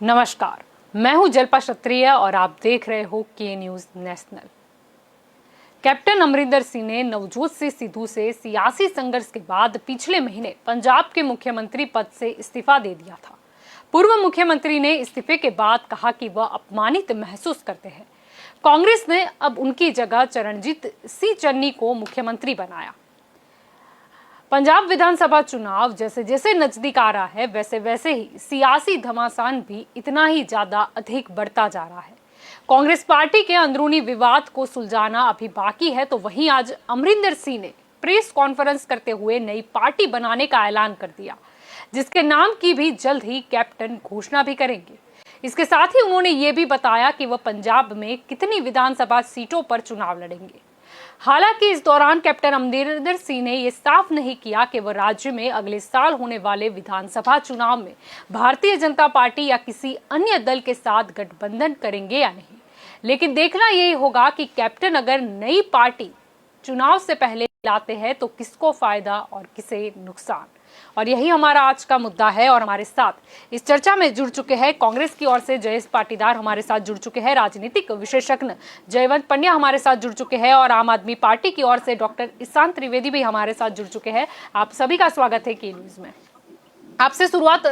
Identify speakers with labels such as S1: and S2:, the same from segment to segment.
S1: नमस्कार, मैं हूं जल्पा क्षत्रिय और आप देख रहे हो के news national. Captain Amarinder Singh ने नवजोत सिंह सिद्धू से सियासी संघर्ष के बाद पिछले महीने पंजाब के मुख्यमंत्री पद से इस्तीफा दे दिया था। पूर्व मुख्यमंत्री ने इस्तीफे के बाद कहा कि वह अपमानित महसूस करते हैं। कांग्रेस ने अब उनकी जगह चरणजीत सिंह चन्नी को मुख्यमंत्री बनाया। पंजाब विधानसभा चुनाव जैसे जैसे नजदीक आ रहा है वैसे वैसे ही सियासी घमासान भी इतना ही ज्यादा अधिक बढ़ता जा रहा है। कांग्रेस पार्टी के अंदरूनी विवाद को सुलझाना अभी बाकी है, तो वहीं आज अमरिंदर सिंह ने प्रेस कॉन्फ्रेंस करते हुए नई पार्टी बनाने का ऐलान कर दिया, जिसके नाम की भी जल्द ही कैप्टन घोषणा भी करेंगे। इसके साथ ही उन्होंने ये भी बताया कि वह पंजाब में कितनी विधानसभा सीटों पर चुनाव लड़ेंगे। हालांकि इस दौरान कैप्टन अमरिंदर सिंह ने यह साफ नहीं किया कि वह राज्य में अगले साल होने वाले विधानसभा चुनाव में भारतीय जनता पार्टी या किसी अन्य दल के साथ गठबंधन करेंगे या नहीं। लेकिन देखना यही होगा कि कैप्टन अगर नई पार्टी चुनाव से पहले लाते हैं तो किसको फायदा और किसे नुकसान। और यही हमारा आज का मुद्दा है। और हमारे साथ इस चर्चा में जुड़ चुके हैं कांग्रेस की ओर से जयेश पाटीदार हमारे साथ जुड़ चुके हैं, राजनीतिक विशेषज्ञ जयवंत पंड्या हमारे साथ जुड़ चुके हैं और आम आदमी पार्टी की ओर से डॉक्टर ईशान त्रिवेदी भी हमारे साथ जुड़ चुके हैं। आप सभी का स्वागत है के न्यूज में। आपसे शुरुआत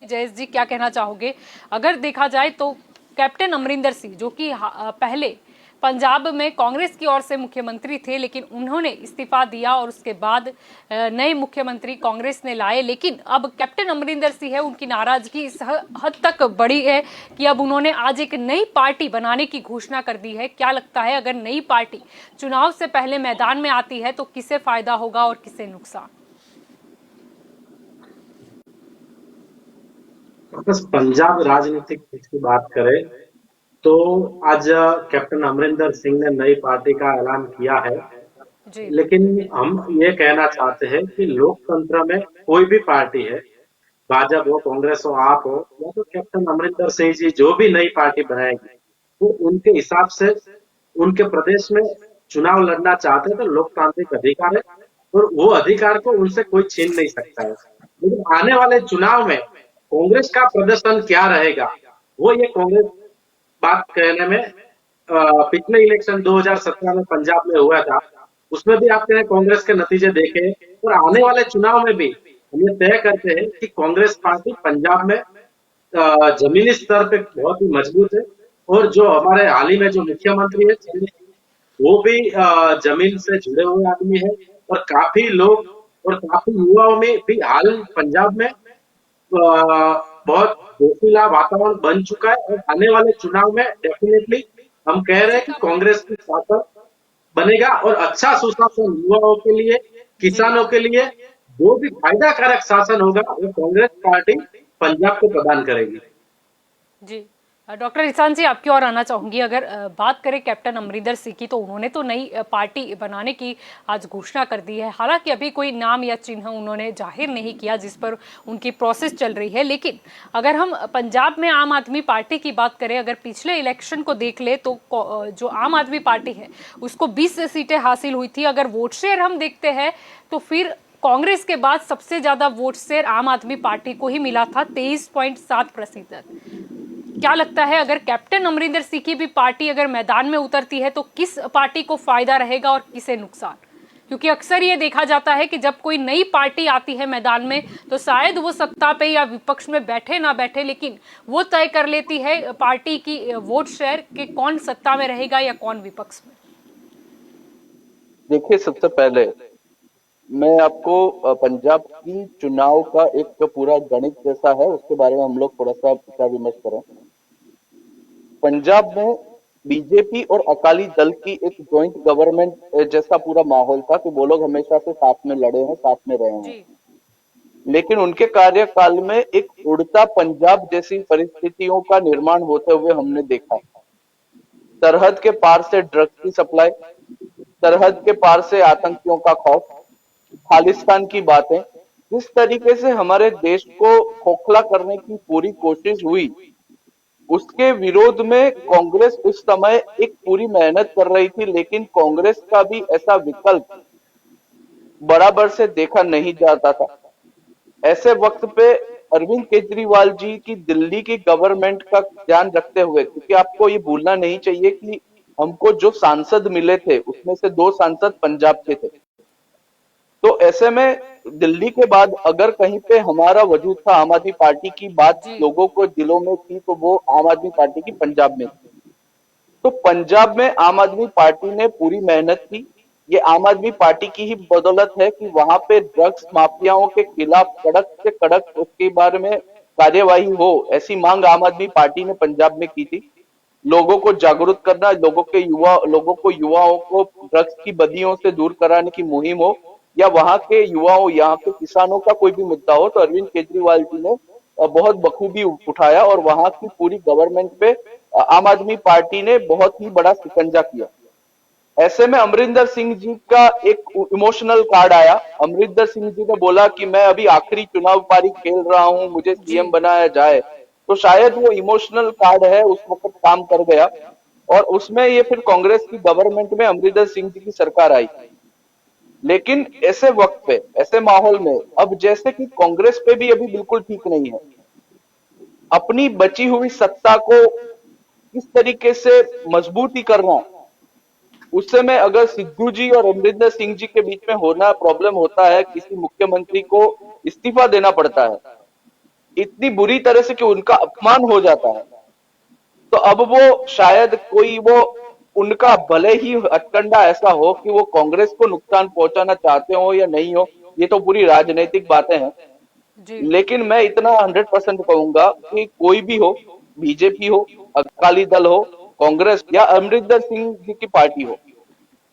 S1: जयेश जी, क्या कहना चाहोगे? अगर देखा जाए तो कैप्टन अमरिंदर सिंह जो कि पहले पंजाब में कांग्रेस की ओर से मुख्यमंत्री थे, लेकिन उन्होंने इस्तीफा दिया और उसके बाद नए मुख्यमंत्री कांग्रेस ने लाए। लेकिन अब कैप्टन अमरिंदर सिंह है, उनकी नाराजगी इस हद तक बढ़ी है कि अब उन्होंने आज एक नई पार्टी बनाने की घोषणा कर दी है। क्या लगता है, अगर नई पार्टी चुनाव से पहले मैदान में आती है तो किसे फायदा होगा और किसे नुकसान?
S2: बस पंजाब राजनीतिक की बात करें तो आज कैप्टन अमरिंदर सिंह ने नई पार्टी का ऐलान किया है।
S1: जी।
S2: लेकिन हम ये कहना चाहते हैं कि लोकतंत्र में कोई भी पार्टी है, भाजपा हो, कांग्रेस हो, आप हो, या तो कैप्टन अमरिंदर सिंह जी जो भी नई पार्टी बनाएगी वो उनके हिसाब से उनके प्रदेश में चुनाव लड़ना चाहते हैं तो लोकतांत्रिक अधिकार है और वो अधिकार को उनसे कोई छीन नहीं सकता है। लेकिन आने वाले चुनाव में कांग्रेस का प्रदर्शन क्या रहेगा, वो ये कांग्रेस बात कहने में पिछले इलेक्शन 2017 में पंजाब में हुआ था, उसमें भी आपने कांग्रेस के नतीजे देखे और आने वाले चुनाव में भी हम ये तय करते हैं कि कांग्रेस पार्टी पंजाब में जमीनी स्तर पे बहुत ही मजबूत है। और जो हमारे हाल ही में जो मुख्यमंत्री है वो भी जमीन से जुड़े हुए आदमी है और काफी लोग और काफी युवाओं में भी हाल पंजाब में बहुत जोशीला वातावरण बन चुका है। और आने वाले चुनाव में डेफिनेटली हम कह रहे हैं कि कांग्रेस की शासन बनेगा और अच्छा सुशासन युवाओं के लिए, किसानों के लिए जो भी फायदा कारक शासन होगा वो कांग्रेस पार्टी पंजाब को प्रदान करेगी।
S1: जी, डॉक्टर ईशान जी, आपकी ओर आना चाहूंगी। अगर बात करें कैप्टन अमरिंदर सिंह की, तो उन्होंने तो नई पार्टी बनाने की आज घोषणा कर दी है। हालांकि अभी कोई नाम या चिन्ह उन्होंने जाहिर नहीं किया जिस पर उनकी प्रोसेस चल रही है। लेकिन अगर हम पंजाब में आम आदमी पार्टी की बात करें, अगर पिछले इलेक्शन को देख ले तो जो आम आदमी पार्टी है उसको 20 सीटें हासिल हुई थी। अगर वोट शेयर हम देखते हैं तो फिर कांग्रेस के बाद सबसे ज्यादा वोट शेयर आम आदमी पार्टी को ही मिला था, 23.7%। क्या लगता है, अगर कैप्टन अमरिंदर सिंह की भी पार्टी अगर मैदान में उतरती है तो किस पार्टी को फायदा रहेगा और किसे नुकसान? क्योंकि अक्सर ये देखा जाता है कि जब कोई नई पार्टी आती है मैदान में तो शायद वो सत्ता पे या विपक्ष में बैठे ना बैठे, लेकिन वो तय कर लेती है पार्टी की वोट शेयर कि कौन सत्ता में रहेगा या कौन विपक्ष में।
S3: देखिए, सबसे पहले मैं आपको पंजाब की चुनाव का एक पूरा गणित जैसा है उसके बारे में हम लोग थोड़ा सा विचार विमर्श करें। पंजाब में बीजेपी और अकाली दल की एक जॉइंट गवर्नमेंट जैसा पूरा माहौल था कि वो लोग हमेशा से साथ में लड़े हैं, साथ में रहे हैं। लेकिन उनके कार्यकाल में एक उड़ता पंजाब जैसी परिस्थितियों का निर्माण होते हुए हमने देखा। सरहद के पार से ड्रग्स की सप्लाई, सरहद के पार से आतंकियों का खौफ, खालिस्तान की बातें, जिस तरीके से हमारे देश को खोखला करने की पूरी कोशिश हुई, उसके विरोध में कांग्रेस उस समय एक पूरी मेहनत कर रही थी। लेकिन कांग्रेस का भी ऐसा विकल्प बराबर से देखा नहीं जाता था। ऐसे वक्त पे अरविंद केजरीवाल जी की दिल्ली की गवर्नमेंट का ध्यान रखते हुए, क्योंकि आपको ये भूलना नहीं चाहिए कि हमको जो सांसद मिले थे उसमें से 2 सांसद पंजाब के थे। तो ऐसे में दिल्ली के बाद अगर कहीं पे हमारा वजूद था, आम आदमी पार्टी की बात
S1: जी
S3: लोगों को दिलों में थी, तो वो आम आदमी पार्टी की पंजाब में थी। तो पंजाब में आम आदमी पार्टी ने पूरी मेहनत की। ये आम आदमी पार्टी की ही बदौलत है कि वहां पे ड्रग्स माफियाओं के खिलाफ कड़क से कड़क उसके बारे में कार्यवाही हो, ऐसी मांग आम आदमी पार्टी ने पंजाब में की थी। लोगों को जागरूक करना, लोगों को युवाओं को ड्रग्स की बदियों से दूर कराने की मुहिम हो, या वहां के युवाओं, यहाँ के किसानों का कोई भी मुद्दा हो, तो अरविंद केजरीवाल जी ने बहुत बखूबी उठाया और वहां की पूरी गवर्नमेंट पे आम आदमी पार्टी ने बहुत ही बड़ा शिकंजा किया। ऐसे में अमरिंदर सिंह जी का एक इमोशनल कार्ड आया। अमरिंदर सिंह जी ने बोला कि मैं अभी आखिरी चुनाव पारी खेल रहा हूं, मुझे
S1: जी
S3: सीएम बनाया जाए। तो शायद वो इमोशनल कार्ड है, उस वक्त काम कर गया और उसमें ये फिर कांग्रेस की गवर्नमेंट में अमरिंदर सिंह जी की सरकार आई। लेकिन ऐसे वक्त पे, ऐसे माहौल में अब जैसे कि कांग्रेस पे भी अभी बिल्कुल ठीक नहीं है, अपनी बची हुई सत्ता को किस तरीके से मजबूती करना, उससे में अगर सिद्धू जी और अमरिंदर सिंह जी के बीच में होना प्रॉब्लम होता है, किसी मुख्यमंत्री को इस्तीफा देना पड़ता है इतनी बुरी तरह से कि उनका अपमान हो जाता है, तो अब वो शायद कोई वो उनका भले ही हथकंडा ऐसा हो कि वो कांग्रेस को नुकसान पहुंचाना चाहते हो या नहीं हो, ये तो पूरी राजनीतिक बातें हैं।
S1: जी
S3: लेकिन मैं इतना 100% कहूंगा कि कोई भी हो, बीजेपी हो, अकाली दल हो, कांग्रेस या अमरिंदर सिंह जी की पार्टी हो,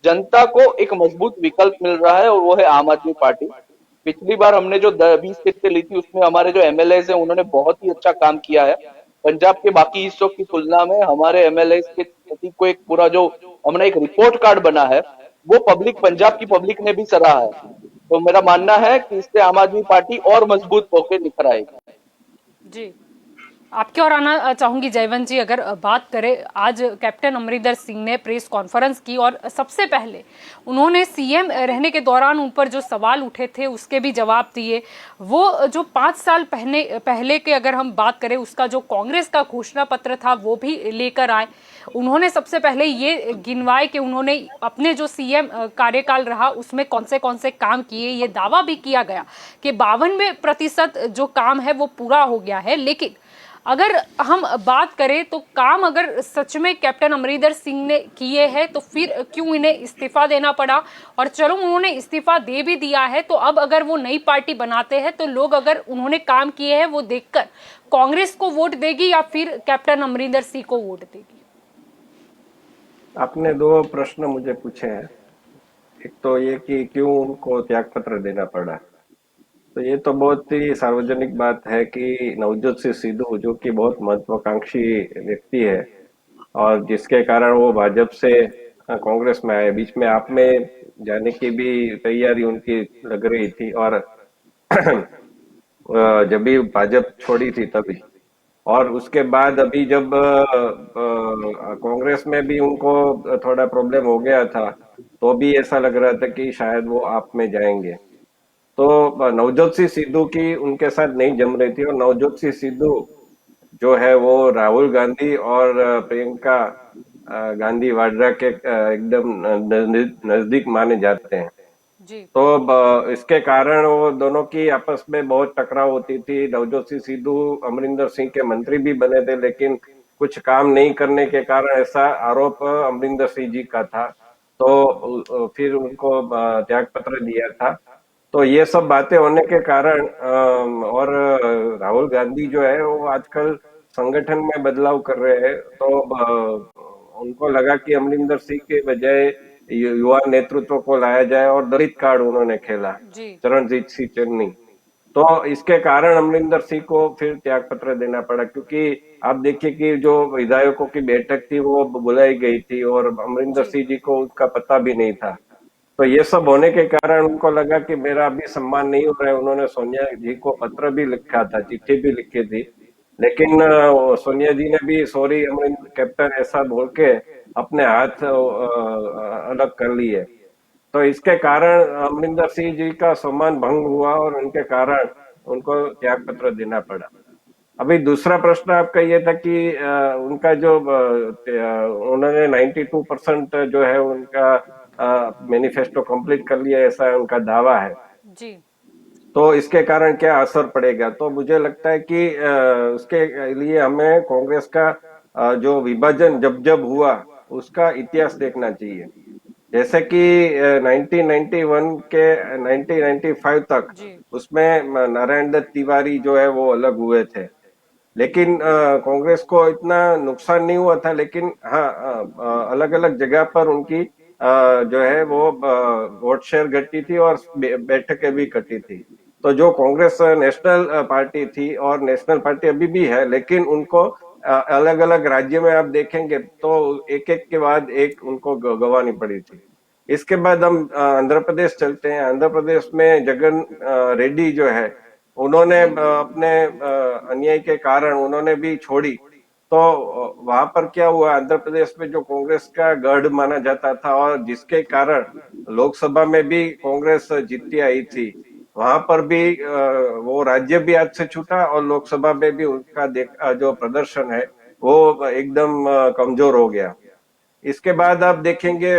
S3: जनता को एक मजबूत विकल्प मिल रहा है और वो है आम आदमी पार्टी। पिछली बार हमने जो 20 सीटें ली थी उसमें हमारे जो एमएलए हैं उन्होंने बहुत ही अच्छा काम किया है। पंजाब के बाकी हिस्सों की तुलना में हमारे एमएलए के प्रति को एक पूरा जो हमने एक रिपोर्ट कार्ड बना है, वो पब्लिक, पंजाब की पब्लिक ने भी सराहा है। तो मेरा मानना है कि इससे आम आदमी पार्टी और मजबूत होकर निखर आएगी।
S1: जी आपकी ओर आना चाहूंगी जयवंत जी। अगर बात करें, आज कैप्टन अमरिंदर सिंह ने प्रेस कॉन्फ्रेंस की और सबसे पहले उन्होंने सीएम रहने के दौरान उन पर जो सवाल उठे थे उसके भी जवाब दिए। वो जो 5 साल पहले के अगर हम बात करें, उसका जो कांग्रेस का घोषणा पत्र था वो भी लेकर आए। उन्होंने सबसे पहले ये गिनवाए कि उन्होंने अपने जो सीएम कार्यकाल रहा उसमें कौन से काम किए। ये दावा भी किया गया कि 52% जो काम है वो पूरा हो गया है। लेकिन अगर हम बात करें तो काम अगर सच में कैप्टन अमरिंदर सिंह ने किए हैं तो फिर क्यों इन्हें इस्तीफा देना पड़ा। और चलो उन्होंने इस्तीफा दे भी दिया है, तो अब अगर वो नई पार्टी बनाते हैं तो लोग अगर उन्होंने काम किए हैं वो देखकर कांग्रेस को वोट देगी या फिर कैप्टन अमरिंदर सिंह को वोट देगी।
S4: आपने 2 प्रश्न मुझे पूछे हैं। एक तो ये कि क्यों उनको त्यागपत्र देना पड़ा, तो ये तो बहुत ही सार्वजनिक बात है कि नवजोत सिंह सिद्धू, जो कि बहुत महत्वाकांक्षी व्यक्ति है और जिसके कारण वो भाजपा से कांग्रेस में आए, बीच में आप में जाने की भी तैयारी उनकी लग रही थी और जब भी भाजपा छोड़ी थी तभी, और उसके बाद अभी जब कांग्रेस में भी उनको थोड़ा प्रॉब्लम हो गया था तो भी ऐसा लग रहा था कि शायद वो आप में जाएंगे। तो नवजोत सिंह सिद्धू की उनके साथ नहीं जम रही थी और नवजोत सिंह सिद्धू जो है वो राहुल गांधी और प्रियंका गांधी वाड्रा के एकदम नजदीक माने जाते हैं।
S1: जी
S4: तो इसके कारण वो दोनों की आपस में बहुत टकराव होती थी। नवजोत सिंह सिद्धू अमरिंदर सिंह के मंत्री भी बने थे, लेकिन कुछ काम नहीं करने के कारण ऐसा आरोप अमरिंदर सिंह जी का था, तो फिर उनको त्याग पत्र दिया था। तो ये सब बातें होने के कारण और राहुल गांधी जो है वो आजकल संगठन में बदलाव कर रहे हैं, तो उनको लगा कि अमरिंदर सिंह के बजाय युवा नेतृत्व को लाया जाए और दलित कार्ड उन्होंने खेला,
S1: जी
S4: चरणजीत सिंह चन्नी। तो इसके कारण अमरिंदर सिंह को फिर त्याग पत्र देना पड़ा, क्योंकि आप देखिए कि जो विधायकों की बैठक थी वो बुलाई गई थी और अमरिंदर
S1: जी
S4: सिंह जी को उसका पता भी नहीं था। तो ये सब होने के कारण उनको लगा कि मेरा अभी सम्मान नहीं हो रहा है। उन्होंने सोनिया जी को पत्र भी लिखा था, चिट्ठी भी लिखी थी, लेकिन सोनिया जी ने भी सॉरी अमरिंदर कैप्टन ऐसा बोल के अपने हाथ अलग कर लिए। तो इसके कारण अमरिंदर सिंह जी का सम्मान भंग हुआ और उनके कारण उनको त्याग पत्र देना पड़ा। अभी दूसरा प्रश्न आपका ये था कि उनका जो उन्होंने 92% जो है उनका मैनिफेस्टो कंप्लीट कर लिया, ऐसा उनका दावा है।
S1: जी
S4: तो इसके कारण क्या असर पड़ेगा? तो मुझे लगता है कि उसके लिए हमें कांग्रेस का जो विभाजन जब जब हुआ उसका इतिहास देखना चाहिए। जैसे कि 1991 के 1995 तक
S1: जी
S4: उसमें नारायण दत्त तिवारी जो है वो अलग हुए थे, लेकिन कांग्रेस को इतना नुकसान नहीं हुआ था। लेकिन हाँ, अलग अलग जगह पर उनकी जो है वो वोट शेयर घटी थी और बैठकें भी कटी थी। तो जो कांग्रेस नेशनल पार्टी थी और नेशनल पार्टी अभी भी है, लेकिन उनको अलग अलग राज्य में आप देखेंगे तो एक एक के बाद एक उनको गंवानी पड़ी थी। इसके बाद हम आंध्र प्रदेश चलते हैं। आंध्र प्रदेश में जगन रेड्डी जो है उन्होंने अपने अन्याय के कारण उन्होंने भी छोड़ी। तो वहां पर क्या हुआ, आंध्र प्रदेश में जो कांग्रेस का गढ़ माना जाता था और जिसके कारण लोकसभा में भी कांग्रेस जीतती आई थी, वहां पर भी वो राज्य भी हाथ से छूटा और लोकसभा में भी उनका जो प्रदर्शन है वो एकदम कमजोर हो गया। इसके बाद आप देखेंगे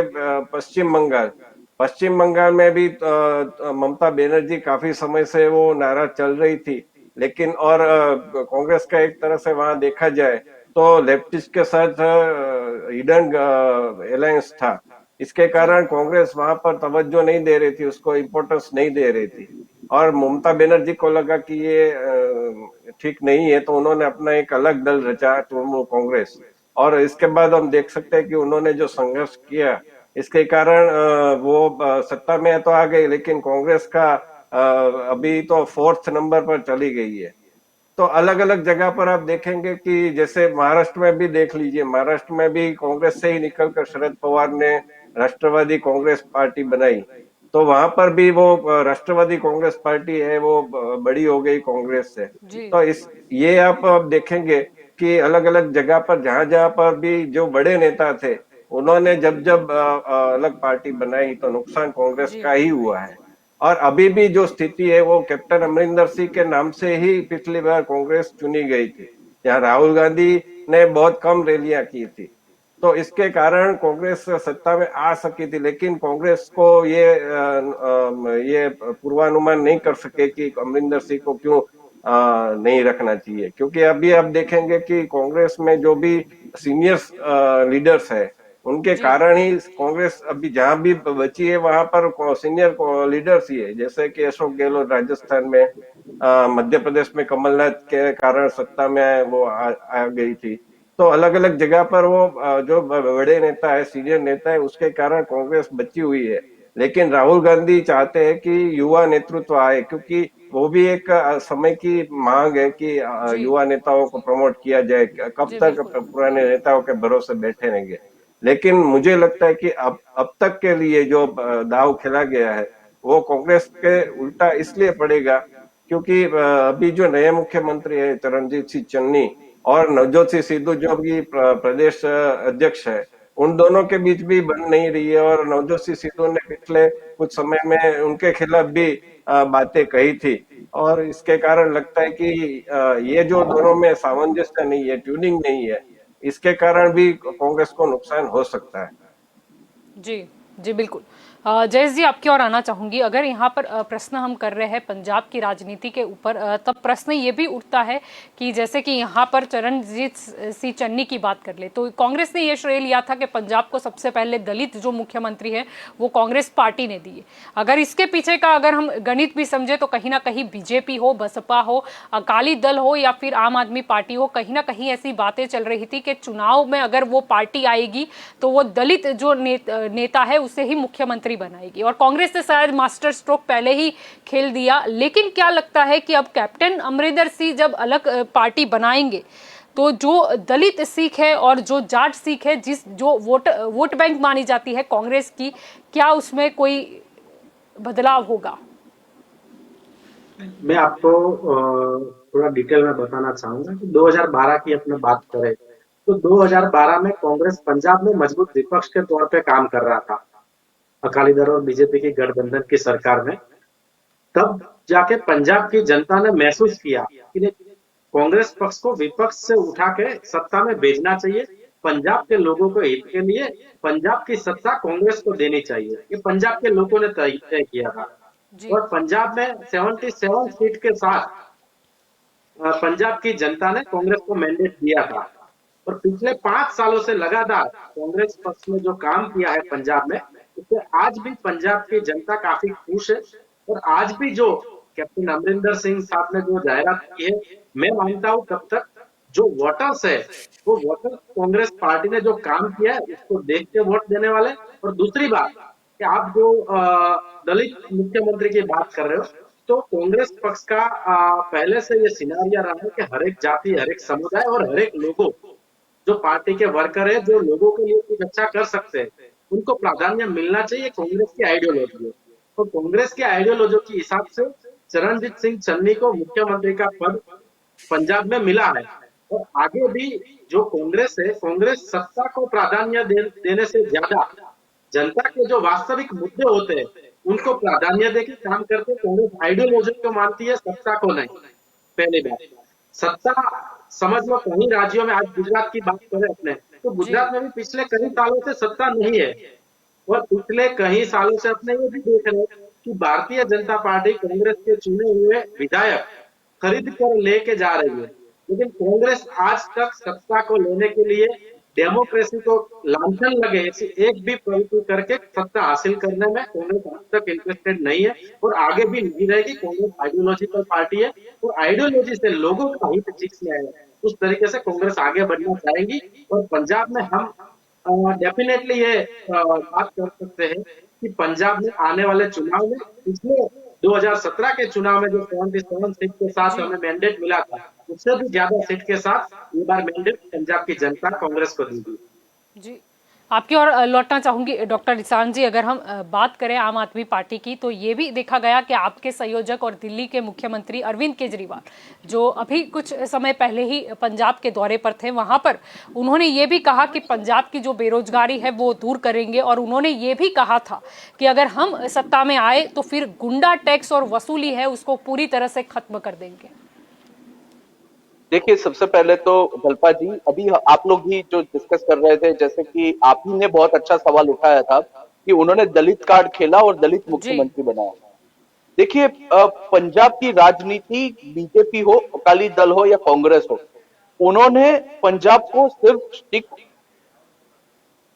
S4: पश्चिम बंगाल। पश्चिम बंगाल में भी ममता बनर्जी काफी समय से वो नाराज चल रही थी, लेकिन और कांग्रेस का एक तरह से वहां देखा जाए तो लेफ्टिस्ट के साथ हिडन अलायंस था। इसके कारण कांग्रेस वहां पर तवज्जो नहीं दे रही थी, उसको इम्पोर्टेंस नहीं दे रही थी। और ममता बनर्जी को लगा कि ये ठीक नहीं है, तो उन्होंने अपना एक अलग दल रचा, तृणमूल कांग्रेस। और इसके बाद हम देख सकते हैं कि उन्होंने जो संघर्ष किया इसके कारण वो सत्ता में तो आ गई, लेकिन कांग्रेस का अभी तो 4th नंबर पर चली गई है। तो अलग अलग जगह पर आप देखेंगे कि जैसे महाराष्ट्र में भी देख लीजिए, महाराष्ट्र में भी कांग्रेस से ही निकलकर शरद पवार ने राष्ट्रवादी कांग्रेस पार्टी बनाई। तो वहां पर भी वो राष्ट्रवादी कांग्रेस पार्टी है वो बड़ी हो गई कांग्रेस से।
S1: जी
S4: तो इस ये आप देखेंगे कि अलग अलग जगह पर जहां जहां पर भी जो बड़े नेता थे उन्होंने जब जब अलग पार्टी बनाई तो नुकसान कांग्रेस
S1: जी
S4: का ही हुआ है। और अभी भी जो स्थिति है वो कैप्टन अमरिंदर सिंह के नाम से ही पिछली बार कांग्रेस चुनी गई थी, जहां राहुल गांधी ने बहुत कम रैलियां की थी। तो इसके कारण कांग्रेस सत्ता में आ सकी थी, लेकिन कांग्रेस को ये पूर्वानुमान नहीं कर सके कि अमरिंदर सिंह को क्यों नहीं रखना चाहिए। क्योंकि अभी आप देखेंगे कि कांग्रेस में जो भी सीनियर लीडर्स है उनके
S1: जी
S4: कारण ही कांग्रेस अभी जहां भी बची है वहां पर सीनियर लीडर्स ही है। जैसे कि अशोक गहलोत राजस्थान में, मध्य प्रदेश में कमलनाथ के कारण सत्ता में वो आ गई थी। तो अलग अलग जगह पर वो जो बड़े नेता है, सीनियर नेता है, उसके कारण कांग्रेस बची हुई है। लेकिन राहुल गांधी चाहते हैं कि युवा नेतृत्व आए, क्योंकि वो भी एक समय की मांग है कि
S1: जी
S4: युवा नेताओं को प्रमोट किया जाए। कब
S1: जी
S4: तक
S1: बिल्कुल
S4: पुराने नेताओं के भरोसे बैठे रहेंगे? लेकिन मुझे लगता है कि अब तक के लिए जो दाव खेला गया है वो कांग्रेस के उल्टा इसलिए पड़ेगा क्योंकि अभी जो नए मुख्यमंत्री है चरणजीत सिंह चन्नी और नवजोत सिंह सिद्धू जो भी प्रदेश अध्यक्ष है, उन दोनों के बीच भी बन नहीं रही है। और नवजोत सिंह सिद्धू ने पिछले कुछ समय में उनके खिलाफ भी बातें कही थी। और इसके कारण लगता है कि ये जो दोनों में सामंजस्य नहीं है, ट्यूनिंग नहीं है, इसके कारण भी कांग्रेस को नुकसान हो सकता है।
S1: जी जी बिल्कुल। जयेश जी आपकी ओर आना चाहूंगी। अगर यहाँ पर प्रश्न हम कर रहे हैं पंजाब की राजनीति के ऊपर, तब प्रश्न ये भी उठता है कि जैसे कि यहाँ पर चरणजीत सिंह चन्नी की बात कर ले तो कांग्रेस ने ये श्रेय लिया था कि पंजाब को सबसे पहले दलित जो मुख्यमंत्री है वो कांग्रेस पार्टी ने दिए। अगर इसके पीछे का अगर हम गणित भी समझे तो कहीं ना कहीं बीजेपी हो, बसपा हो, अकाली दल हो या फिर आम आदमी पार्टी हो, कहीं ना कहीं ऐसी बातें चल रही थी कि चुनाव में अगर वो पार्टी आएगी तो वो दलित जो नेता है उसे ही मुख्यमंत्री बनाएगी। और कांग्रेस ने शायद मास्टर स्ट्रोक पहले ही खेल दिया। लेकिन क्या लगता है कि अब कैप्टन अमरिंदर सिंह जब अलग पार्टी बनाएंगे तो जो दलित सिख है और जो जाट सिख है, जिस जो वोट बैंक मानी जाती है कांग्रेस की, क्या उसमें कोई बदलाव होगा?
S2: मैं आपको थोड़ा डिटेल में बताना चाहूंगा कि 2012 की अपने बात करें तो 2012 में कांग्रेस पंजाब में मजबूत विपक्ष के तौर पे काम कर रहा था, अकाली दल और बीजेपी की गठबंधन की सरकार में। तब जाके पंजाब की जनता ने महसूस किया कि नहीं, कांग्रेस पक्ष को विपक्ष से उठा के सत्ता में भेजना चाहिए। पंजाब के लोगों को हित के लिए पंजाब की सत्ता कांग्रेस को देनी चाहिए। ये पंजाब के लोगों ने तय किया था।
S1: जी
S2: और पंजाब में 77 सीट के साथ पंजाब की जनता ने कांग्रेस को मैंडेट दिया था। और पिछले 5 सालों से लगातार कांग्रेस पक्ष ने जो काम किया है पंजाब में, उससे आज भी पंजाब की जनता काफी खुश है। और आज भी जो कैप्टन अमरिंदर सिंह साहब ने जो जाहिरात की है, मैं मानता हूं तब तक जो वोटर्स है, वो वोटर्स कांग्रेस पार्टी ने जो काम किया है उसको देख के वोट देने वाले। और दूसरी बात कि आप जो दलित मुख्यमंत्री की बात कर रहे हो, तो कांग्रेस पक्ष का पहले से ये सिनारिया रहा है कि हर एक जाति, हर एक समुदाय और हर एक लोगों, जो पार्टी के वर्कर है, जो लोगों के लिए कुछ अच्छा कर सकते हैं, उनको प्राधान्य मिलना चाहिए। कांग्रेस की आइडियोलॉजी है। तो कांग्रेस की आइडियोलॉजी के हिसाब से चरणजीत सिंह चन्नी को मुख्यमंत्री का पद पंजाब में मिला है। और आगे भी जो कांग्रेस है, कांग्रेस सत्ता को प्राधान्य देने से ज्यादा जनता के जो वास्तविक मुद्दे होते हैं उनको प्राधान्य देकर काम करते। कांग्रेस आइडियोलॉजी को मानती है, सत्ता को नहीं। पहली बात, सत्ता समझ लो कई राज्यों में, आज गुजरात की बात करें अपने, तो गुजरात में भी पिछले कई सालों से सत्ता नहीं है। और पिछले कई सालों से अपने ये भी देख रहे हैं कि भारतीय जनता पार्टी कांग्रेस के चुने हुए विधायक खरीद कर लेके जा रही है। लेकिन कांग्रेस आज तक सत्ता को लेने के लिए डेमोक्रेसी को लांछन लगे ऐसी एक भी प्रवृत्ति करके सत्ता हासिल करने में कांग्रेस आज तक इंटरेस्टेड नहीं है और आगे भी नहीं रहेगी। कांग्रेस आइडियोलॉजिकल पार्टी है और आइडियोलॉजी से लोगों का हित जिसमें है, उस तरीके से कांग्रेस आगे बढ़ना चाहेगी। और पंजाब में हम डेफिनेटली ये बात कर सकते हैं कि पंजाब में आने वाले चुनाव में, पिछले 2017 के चुनाव में जो 77 सीट के साथ हमें मैंडेट मिला था, उससे भी ज्यादा सीट के साथ ये बार मैंडेट पंजाब की जनता कांग्रेस को देगी।
S1: जी, आपकी ओर लौटना चाहूंगी डॉक्टर रिसांग जी। अगर हम बात करें आम आदमी पार्टी की, तो ये भी देखा गया कि आपके संयोजक और दिल्ली के मुख्यमंत्री अरविंद केजरीवाल, जो अभी कुछ समय पहले ही पंजाब के दौरे पर थे, वहां पर उन्होंने ये भी कहा कि पंजाब की जो बेरोजगारी है वो दूर करेंगे। और उन्होंने ये भी कहा था कि अगर हम सत्ता में आए तो फिर गुंडा टैक्स और वसूली है उसको पूरी तरह से खत्म कर देंगे।
S3: देखिए, सबसे पहले तो जल्पा जी, अभी आप लोग भी जो डिस्कस कर रहे थे, जैसे कि आप ही ने बहुत अच्छा सवाल उठाया था कि उन्होंने दलित कार्ड खेला और दलित मुख्यमंत्री बनाया। देखिए, पंजाब की राजनीति, बीजेपी हो, अकाली दल हो या कांग्रेस हो, उन्होंने पंजाब को सिर्फ स्टिक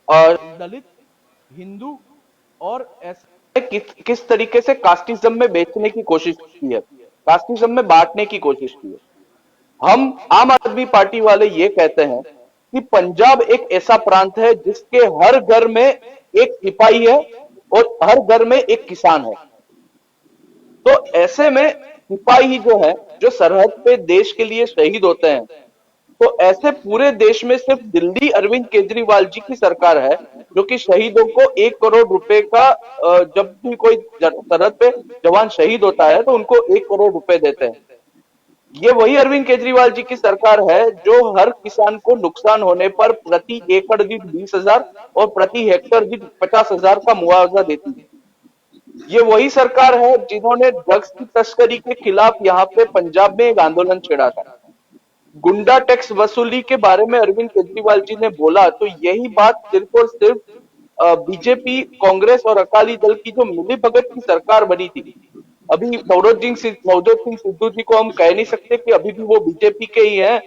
S3: और दलित, हिंदू और ऐसे किस तरीके से कास्टिज्म में बेचने की कोशिश की है, कास्टिज्म में बांटने की कोशिश की है। हम आम आदमी पार्टी वाले ये कहते हैं कि पंजाब एक ऐसा प्रांत है जिसके हर घर में एक सिपाही है और हर घर में एक किसान है। तो ऐसे में सिपाही जो है, जो सरहद पे देश के लिए शहीद होते हैं, तो ऐसे पूरे देश में सिर्फ दिल्ली अरविंद केजरीवाल जी की सरकार है जो कि शहीदों को 1 करोड़ रुपए का, जब भी कोई सरहद पे जवान शहीद होता है तो उनको 1 करोड़ रुपए देते हैं। ये वही अरविंद केजरीवाल जी की सरकार है जो हर किसान को नुकसान होने पर प्रति एकड़ दीठ 20,000 और प्रति हेक्टेयर दीठ 50,000 का मुआवजा देती है। ये वही सरकार है जिन्होंने ड्रग्स की तस्करी के खिलाफ यहाँ पे पंजाब में एक आंदोलन छेड़ा था। गुंडा टैक्स वसूली के बारे में अरविंद केजरीवाल जी ने बोला तो यही बात सिर्फ और सिर्फ बीजेपी, कांग्रेस और अकाली दल की जो मिलीभगत की सरकार बनी थी, अभी नवजोत सिंह सिद्धू जी को हम कह नहीं सकते कि अभी भी वो बीजेपी के ही हैं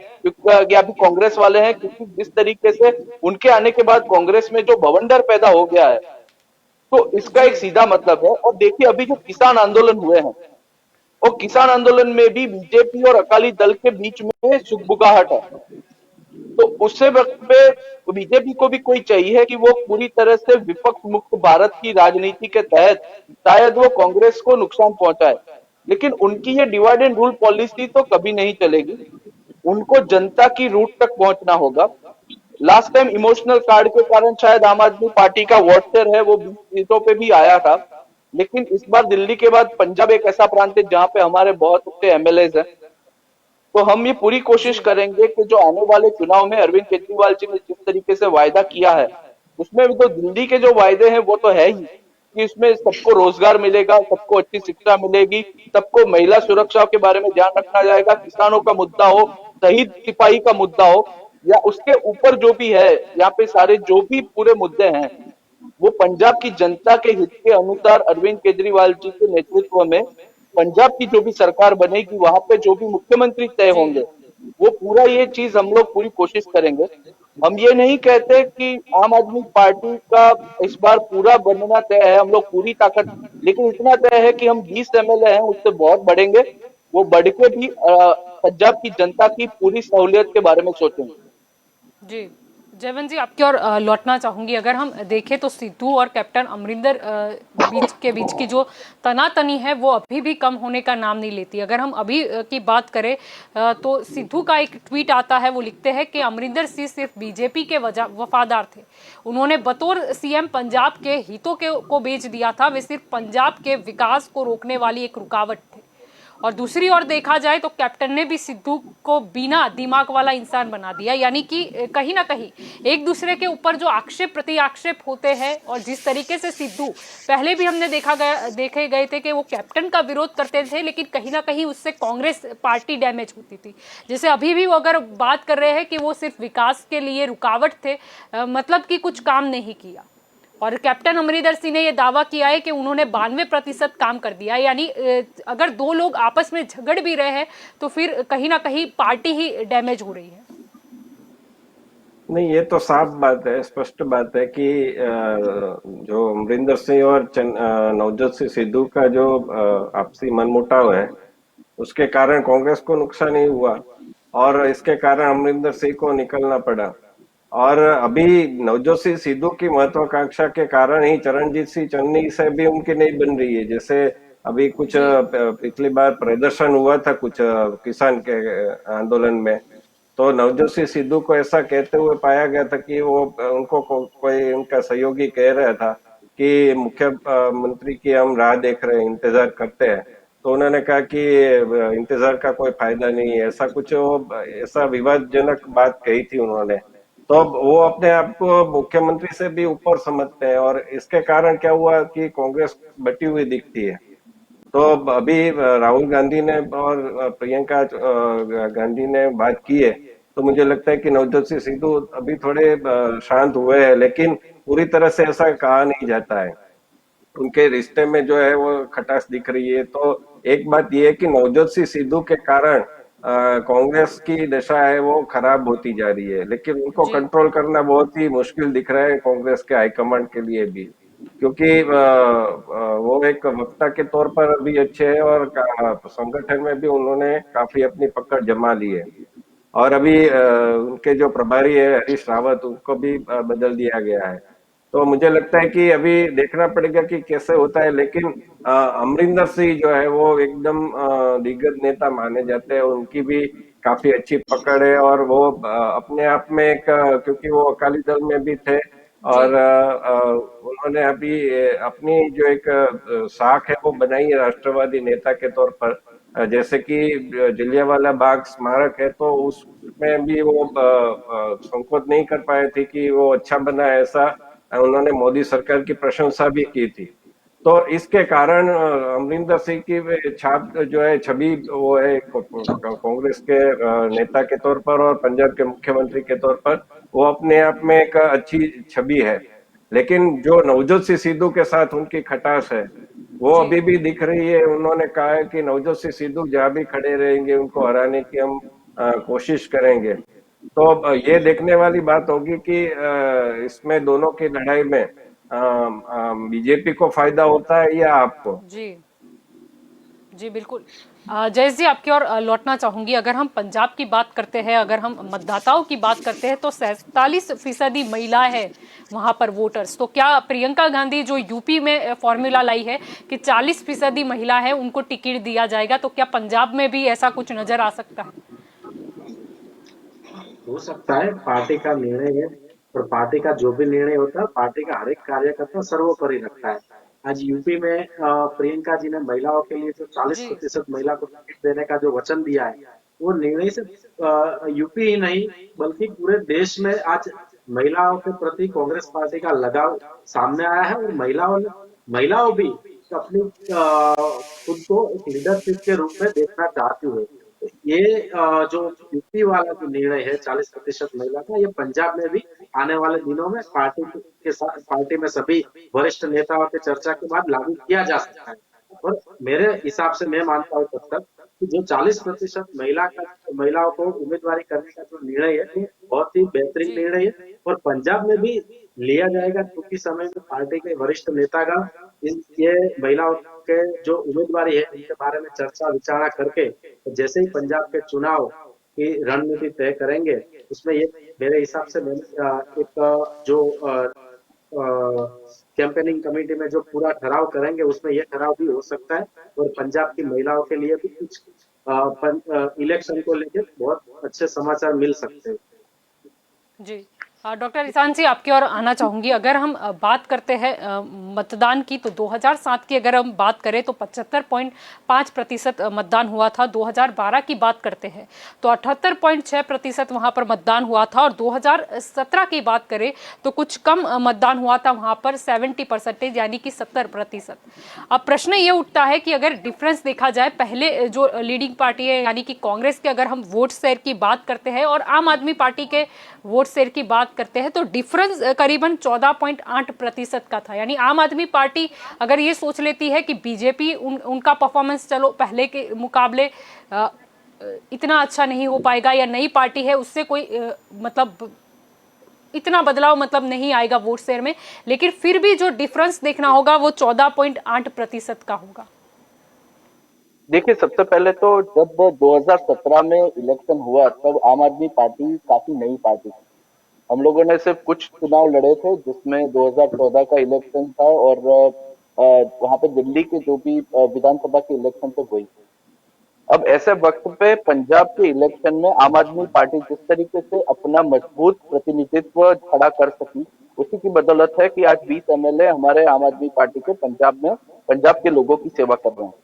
S3: या अभी कांग्रेस वाले हैं, क्योंकि जिस तरीके से उनके आने के बाद कांग्रेस में जो बवंडर पैदा हो गया है, तो इसका एक सीधा मतलब है। और देखिए, अभी जो किसान आंदोलन हुए हैं, और किसान आंदोलन में भी बीजेपी और अकाली दल के बीच में सुगबुगाहट है। तो उससे वक्त पे बीजेपी को भी कोई चाहिए कि वो पूरी तरह से विपक्ष मुक्त भारत की राजनीति के तहत शायद वो कांग्रेस को नुकसान पहुंचाए, लेकिन उनकी ये डिवाइड एंड रूल पॉलिसी तो कभी नहीं चलेगी। उनको जनता की रूट तक पहुंचना होगा। लास्ट टाइम इमोशनल कार्ड के कारण शायद आम आदमी पार्टी का वोट शेयर है वो 20 सीटों पे भी आया था, लेकिन इस बार दिल्ली के बाद पंजाब एक ऐसा प्रांत है जहां पे हमारे बहुत अच्छे एमएलए हैं। तो हम ये पूरी कोशिश करेंगे कि जो आने वाले चुनाव में अरविंद केजरीवाल जी ने जिस तरीके से वायदा किया है, उसमें भी तो दिल्ली के जो वायदे हैं वो तो है ही, कि इसमें सबको रोजगार मिलेगा, सबको अच्छी शिक्षा मिलेगी, सबको महिला सुरक्षा के बारे में ध्यान रखा जाएगा, किसानों का मुद्दा हो, शहीद सिपाही का मुद्दा हो, या उसके ऊपर जो भी है, यहाँ पे सारे जो भी पूरे मुद्दे हैं वो पंजाब की जनता के हित के अनुसार अरविंद केजरीवाल जी के नेतृत्व में पंजाब की जो भी सरकार बनेगी, वहां पे जो भी मुख्यमंत्री तय
S1: जी
S3: होंगे, वो पूरा ये चीज हम लोग पूरी कोशिश करेंगे। हम ये नहीं कहते कि आम आदमी पार्टी का इस बार पूरा बनना तय है, हम लोग पूरी ताकत, लेकिन इतना तय है कि हम 20 एमएलए हैं, उससे बहुत बढ़ेंगे, वो बढ़ के भी पंजाब की जनता की पूरी सहूलियत के बारे में सोचेंगे।
S1: जी जयवंत जी, आपकी ओर लौटना चाहूंगी। अगर हम देखें तो सिद्धू और कैप्टन अमरिंदर बीच की जो तनातनी है वो अभी भी कम होने का नाम नहीं लेती। अगर हम अभी की बात करें तो सिद्धू का एक ट्वीट आता है, वो लिखते हैं कि अमरिंदर सिंह सिर्फ बीजेपी के वफादार थे, उन्होंने बतौर सीएम पंजाब के हितों को बेच दिया था, वे सिर्फ पंजाब के विकास को रोकने वाली एक रुकावट थे। और दूसरी ओर देखा जाए तो कैप्टन ने भी सिद्धू को बिना दिमाग वाला इंसान बना दिया, यानी कि कहीं ना कहीं एक दूसरे के ऊपर जो आक्षेप प्रति आक्षेप होते हैं, और जिस तरीके से सिद्धू पहले भी हमने देखे गए थे कि वो कैप्टन का विरोध करते थे, लेकिन कहीं ना कहीं उससे कांग्रेस पार्टी डैमेज होती थी। जैसे अभी भी वो अगर बात कर रहे हैं कि वो सिर्फ विकास के लिए रुकावट थे, मतलब कि कुछ काम नहीं किया। और कैप्टन अमरिंदर सिंह ने यह दावा किया है कि उन्होंने 92% काम कर दिया, यानी अगर दो लोग आपस में झगड़ भी रहे हैं तो फिर कहीं ना कहीं पार्टी ही डैमेज हो रही है।
S4: नहीं, ये तो साफ बात है, स्पष्ट बात है कि जो अमरिंदर सिंह और नवजोत सिंह सिद्धू का जो आपसी मनमुटाव है, उसके कारण कांग्रेस को नुकसान ही हुआ और इसके कारण अमरिंदर सिंह को निकलना पड़ा। और अभी नवजोत सिंह सिद्धू की महत्वाकांक्षा के कारण ही चरणजीत सिंह चन्नी से भी उनकी नहीं बन रही है। जैसे अभी कुछ पिछली बार प्रदर्शन हुआ था कुछ किसान के आंदोलन में, तो नवजोत सिंह सिद्धू को ऐसा कहते हुए पाया गया था कि वो उनको कोई उनका सहयोगी कह रहा था कि मुख्यमंत्री की हम राह देख रहे हैं, इंतजार करते हैं। तो उन्होंने कहा कि इंतजार का कोई फायदा नहीं है, ऐसा कुछ ऐसा विवादजनक बात कही थी उन्होंने। तो वो अपने आप को मुख्यमंत्री से भी ऊपर समझते हैं और इसके कारण क्या हुआ कि कांग्रेस बटी हुई दिखती है। तो अभी राहुल गांधी ने और प्रियंका गांधी ने बात की है, तो मुझे लगता है कि नवजोत सिंह सिद्धू अभी थोड़े शांत हुए हैं, लेकिन पूरी तरह से ऐसा कहा नहीं जाता है। उनके रिश्ते में जो है वो खटास दिख रही है। तो एक बात ये है कि नवजोत सिंह सिद्धू के कारण कांग्रेस की दशा है वो खराब होती जा रही है, लेकिन उनको कंट्रोल करना बहुत ही मुश्किल दिख रहा है कांग्रेस के हाईकमांड के लिए भी, क्योंकि वो एक वक्ता के तौर पर अभी अच्छे हैं और संगठन में भी उन्होंने काफी अपनी पकड़ जमा ली है। और अभी उनके जो प्रभारी है हरीश रावत, उनको भी बदल दिया गया है। तो मुझे लगता है कि अभी देखना पड़ेगा कि कैसे होता है, लेकिन अमरिंदर सिंह जो है वो एकदम दिग्गज नेता माने जाते हैं, उनकी भी काफी अच्छी पकड़ है और वो अपने आप में एक क्योंकि वो अकाली दल में भी थे और उन्होंने अभी अपनी जो एक साख है वो बनाई है राष्ट्रवादी नेता के तौर पर। जैसे कि जलियांवाला बाग स्मारक है, तो उसमें भी वो संकोच नहीं कर पाए थे कि वो अच्छा बना, ऐसा उन्होंने मोदी सरकार की प्रशंसा भी की थी। तो इसके कारण अमरिंदर सिंह की छाप जो है, छवि वो है कांग्रेस के नेता के तौर पर और पंजाब के मुख्यमंत्री के तौर पर वो अपने आप में एक अच्छी छवि है। लेकिन जो नवजोत सिंह सिद्धू के साथ उनकी खटास है वो अभी भी दिख रही है। उन्होंने कहा है कि नवजोत सिंह सिद्धू जहां भी खड़े रहेंगे उनको हराने की हम कोशिश करेंगे। तो ये देखने वाली बात होगी कि इसमें दोनों की लड़ाई में बीजेपी को फायदा होता है या आपको।
S1: जी जी बिल्कुल। जयेश जी, आपकी ओर लौटना चाहूंगी। अगर हम पंजाब की बात करते हैं, अगर हम मतदाताओं की बात करते हैं, तो 47% महिला है वहां पर वोटर्स। तो क्या प्रियंका गांधी जो यूपी में फॉर्मूला लाई है कि 40% महिला है उनको टिकट दिया जाएगा, तो क्या पंजाब में भी ऐसा कुछ नजर आ सकता है?
S2: हो सकता है, पार्टी का निर्णय है और पार्टी का जो भी निर्णय होता है पार्टी का हर एक कार्यकर्ता सर्वोपरि रखता है। आज यूपी में प्रियंका जी ने महिलाओं के लिए जो 40% महिला को टिकट देने का जो वचन दिया है, वो निर्णय से यूपी ही नहीं बल्कि पूरे देश में आज महिलाओं के प्रति कांग्रेस पार्टी का लगाव सामने आया है और महिलाओं ने महिलाओं भी अपनी खुद को एक लीडरशिप के रूप में देखना चाहती है। तो ये जो यूपी वाला जो निर्णय है 40% महिला का, ये पंजाब में भी आने वाले दिनों में के साथ पार्टी में सभी वरिष्ठ नेताओं के चर्चा के बाद लागू किया जा सकता है। और मेरे हिसाब से मैं मानता हूँ तब तक कि जो 40% महिलाओं को उम्मीदवारी करने का जो निर्णय है वो बहुत ही बेहतरीन
S1: जी
S2: निर्णय है। और पंजाब में भी लिया जाएगा, क्योंकि समय में पार्टी के वरिष्ठ नेतागण ये महिलाओं के जो उम्मीदवारी है उनके बारे में चर्चा विचारणा करके, तो जैसे ही पंजाब के चुनाव की रणनीति तय करेंगे, उसमें ये मेरे हिसाब से एक जो कैंपेनिंग कमेटी में जो पूरा ठहराव करेंगे उसमें ये ठहराव भी हो सकता है। और पंजाब की महिलाओं के लिए भी कुछ इलेक्शन को लेकर बहुत अच्छे समाचार मिल सकते हैं।
S1: जी डॉक्टर ईशान जी आपकी ओर आना चाहूंगी। अगर हम बात करते हैं मतदान की, तो 2007 की अगर हम बात करें तो 75.5% मतदान हुआ था। 2012 की बात करते हैं तो 78.6% वहां पर मतदान हुआ था। और 2017 की बात करें तो कुछ कम मतदान हुआ था, वहां पर 70% यानी कि 70%। अब प्रश्न ये उठता है कि अगर डिफरेंस देखा जाए, पहले जो लीडिंग पार्टी है यानी कि कांग्रेस के अगर हम वोट शेयर की बात करते हैं और आम आदमी पार्टी के वोट शेयर की बात करते हैं, तो डिफरेंस करीबन 14.8% का था। यानी आम आदमी पार्टी अगर ये सोच लेती है कि बीजेपी उनका परफॉर्मेंस चलो पहले के मुकाबले इतना अच्छा नहीं हो पाएगा, या नई पार्टी है उससे कोई मतलब इतना बदलाव मतलब नहीं आएगा वोट शेयर में, लेकिन फिर भी जो डिफरेंस देखना होगा वो 14.8% का होगा।
S3: देखिए, सबसे पहले तो जब 2017 में इलेक्शन हुआ तब आम आदमी पार्टी काफी नई पार्टी थी। हम लोगों ने सिर्फ कुछ चुनाव लड़े थे, जिसमें 2014 का इलेक्शन था और वहां पे दिल्ली के जो भी विधानसभा के इलेक्शन थे वही। अब ऐसे वक्त पे पंजाब के इलेक्शन में आम आदमी पार्टी जिस तरीके से अपना मजबूत प्रतिनिधित्व खड़ा कर सकी, उसी की बदौलत है कि आज 20 एमएलए हमारे आम आदमी पार्टी के पंजाब के लोगों की सेवा कर रहे हैं।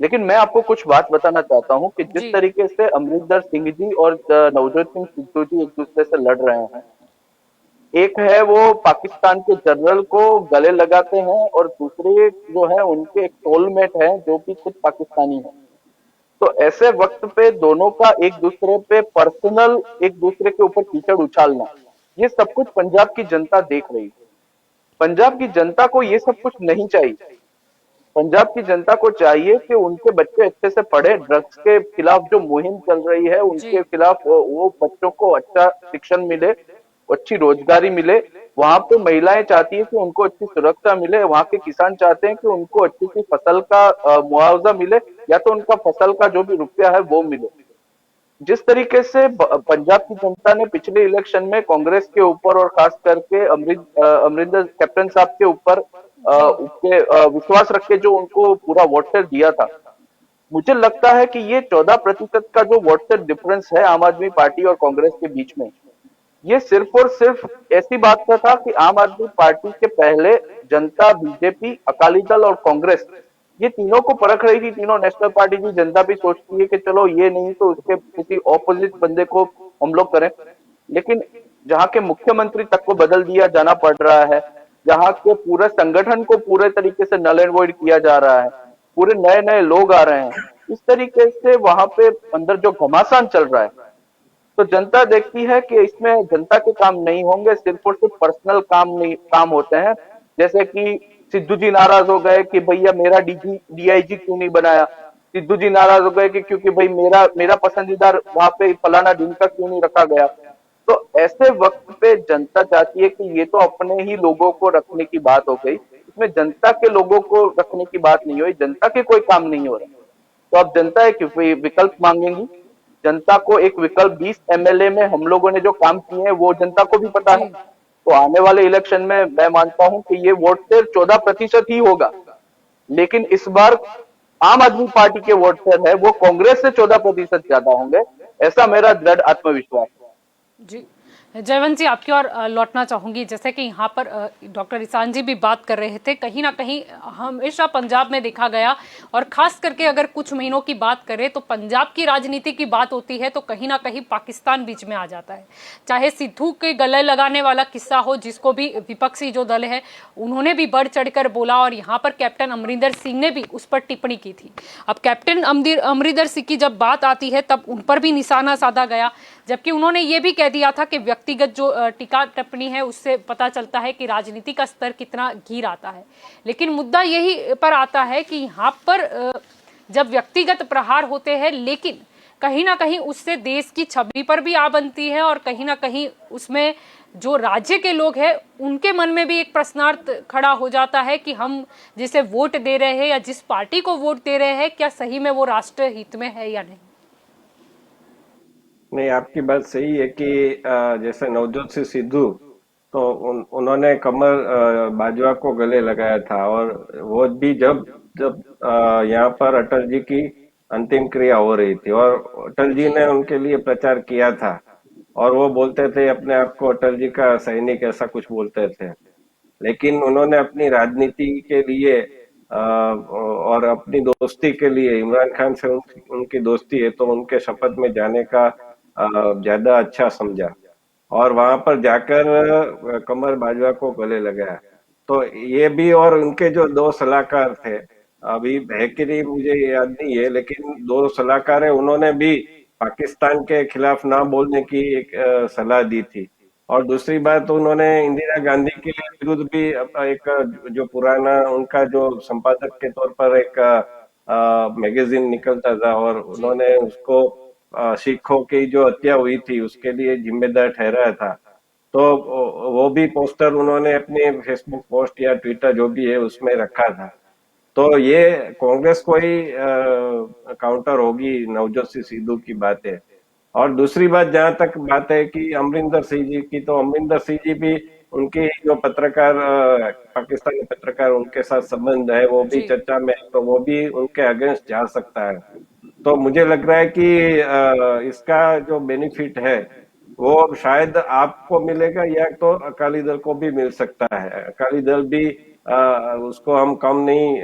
S3: लेकिन मैं आपको कुछ बात बताना चाहता हूं कि जिस
S1: जी
S3: तरीके से अमरिंदर सिंह जी और नवजोत सिंह सिद्धू जी एक दूसरे से लड़ रहे हैं, एक है वो पाकिस्तान के जनरल को गले लगाते हैं और दूसरे जो है उनके एक सोलमेट है जो कि खुद पाकिस्तानी है। तो ऐसे वक्त पे दोनों का एक दूसरे पे पर्सनल एक दूसरे के ऊपर कीचड़ उछालना, ये सब कुछ पंजाब की जनता देख रही है। पंजाब की जनता को ये सब कुछ नहीं चाहिए। पंजाब की जनता को चाहिए कि उनके बच्चे अच्छे से पढ़े, ड्रग्स के खिलाफ जो मुहिम चल रही है उनके
S1: जी
S3: खिलाफ वो बच्चों को अच्छा शिक्षण मिले, अच्छी रोजगारी मिले। वहां पे महिलाएं चाहती है कि उनको अच्छी सुरक्षा मिले, वहां के किसान चाहते हैं कि उनको अच्छी सी फसल का मुआवजा मिले, या तो उनका फसल का जो भी रुपया है वो मिले। जिस तरीके से पंजाब की जनता ने पिछले इलेक्शन में कांग्रेस के ऊपर और खास करके अमरिंदर कैप्टन साहब के ऊपर
S1: जी
S3: विश्वास रख के जो उनको पूरा वोट शेयर दिया था, मुझे लगता है कि ये 14% का जो वोट शेयर डिफरेंस है आम आदमी पार्टी और कांग्रेस के बीच में, ये सिर्फ और सिर्फ ऐसी बात का था कि आम आदमी पार्टी के पहले जनता, बीजेपी, अकाली दल और कांग्रेस, ये तीनों को परख रही थी। तीनों नेशनल पार्टी की जनता भी सोचती है कि चलो ये नहीं तो उसके किसी ऑपोजिट बंदे को हम लोग करें। लेकिन जहां के मुख्यमंत्री तक को बदल दिया जाना पड़ रहा है, जहां के पूरे संगठन को पूरे तरीके से नल एंड वॉइड किया जा रहा है, पूरे नए नए लोग आ रहे हैं, इस तरीके से वहां पे अंदर जो घमासान चल रहा है, तो जनता देखती है कि इसमें जनता के काम नहीं होंगे, सिर्फ और सिर्फ पर्सनल काम होते हैं। जैसे कि सिद्धू जी नाराज हो गए कि भैया मेरा डीआईजी क्यों नहीं बनाया, सिद्धू जी नाराज हो गए कि क्योंकि भाई मेरा पसंदीदा वहां पे फलाना दिन का क्यों नहीं रखा गया। तो ऐसे वक्त पे जनता चाहती है कि ये तो अपने ही लोगों को रखने की बात हो गई, इसमें जनता के लोगों को रखने की बात नहीं हुई, जनता के कोई काम नहीं हो रहा। तो अब जनता एक विकल्प मांगेगी। जनता को एक विकल्प 20 एमएलए में हम लोगों ने जो काम किए हैं वो जनता को भी पता है।
S1: जी
S3: तो आने वाले इलेक्शन में मैं मानता हूं कि ये वोट शेयर 14% ही होगा, लेकिन इस बार आम आदमी पार्टी के वोट शेयर है वो कांग्रेस से 14% ज्यादा होंगे, ऐसा मेरा दृढ़ आत्मविश्वास है।
S1: जी जयवंत जी, आपकी ओर लौटना चाहूंगी। जैसे कि यहाँ पर डॉक्टर ईशान जी भी बात कर रहे थे, कहीं ना कहीं हमेशा पंजाब में देखा गया, और खास करके अगर कुछ महीनों की बात करें तो पंजाब की राजनीति की बात होती है तो कहीं ना कहीं पाकिस्तान बीच में आ जाता है। चाहे सिद्धू के गले लगाने वाला किस्सा हो, जिसको भी विपक्षी जो दल है उन्होंने भी बढ़ चढ़कर बोला, और यहाँ पर कैप्टन अमरिंदर सिंह ने भी उस पर टिप्पणी की थी। अब कैप्टन अमरिंदर सिंह की जब बात आती है तब उन पर भी निशाना साधा गया, जबकि उन्होंने ये भी कह दिया था कि व्यक्तिगत जो टीका टिप्पणी है उससे पता चलता है कि राजनीति का स्तर कितना गिर आता है। लेकिन मुद्दा यही पर आता है कि यहाँ पर जब व्यक्तिगत प्रहार होते हैं, लेकिन कहीं ना कहीं उससे देश की छवि पर भी आ बनती है, और कहीं ना कहीं उसमें जो राज्य के लोग हैं उनके मन में भी एक प्रश्नार्थ खड़ा हो जाता है कि हम जिसे वोट दे रहे हैं या जिस पार्टी को वोट दे रहे हैं, क्या सही में वो राष्ट्र हित में है या नहीं।
S4: नहीं, आपकी बात सही है कि जैसे नवजोत सिंह सिद्धू, तो उन्होंने कमर बाजवा को गले लगाया था, और वो भी जब जब यहाँ पर अटल जी की अंतिम क्रिया हो रही थी, और अटल जी ने उनके लिए प्रचार किया था, और वो बोलते थे अपने आप को अटल जी का सैनिक, ऐसा कुछ बोलते थे। लेकिन उन्होंने अपनी राजनीति के लिए और अपनी दोस्ती के लिए, इमरान खान से उनकी दोस्ती है तो उनके शपथ में जाने का ज्यादा अच्छा समझा, और वहां पर जाकर कमर बाजवा को गले लगाया। तो ये भी, और उनके जो दो सलाहकार थे, अभी है कि नहीं मुझे याद नहीं है, लेकिन दो सलाहकार है, उन्होंने भी पाकिस्तान के खिलाफ ना बोलने की एक सलाह दी थी। और दूसरी बात, उन्होंने इंदिरा गांधी के विरुद्ध भी एक जो पुराना उनका जो संपादक के तौर पर एक मैगजीन निकलता था, और
S1: जी
S4: उन्होंने उसको सिखों की जो हत्या हुई थी उसके लिए जिम्मेदार ठहराया था। तो वो भी पोस्टर उन्होंने अपने फेसबुक पोस्ट या ट्विटर जो भी है उसमें रखा था। तो ये कांग्रेस को ही काउंटर होगी नवजोत सिंह सिद्धू की बात है। और दूसरी बात, जहां तक बात है कि अमरिंदर सिंह जी की, तो अमरिंदर सिंह जी भी, उनकी जो पत्रकार पाकिस्तानी पत्रकार उनके साथ संबंध है वो भी
S1: जी
S4: चर्चा में है, तो वो भी उनके अगेंस्ट जा सकता है। तो मुझे लग रहा है कि इसका जो बेनिफिट है वो शायद आपको मिलेगा, या तो अकाली दल को भी मिल सकता है। अकाली दल भी उसको हम कम नहीं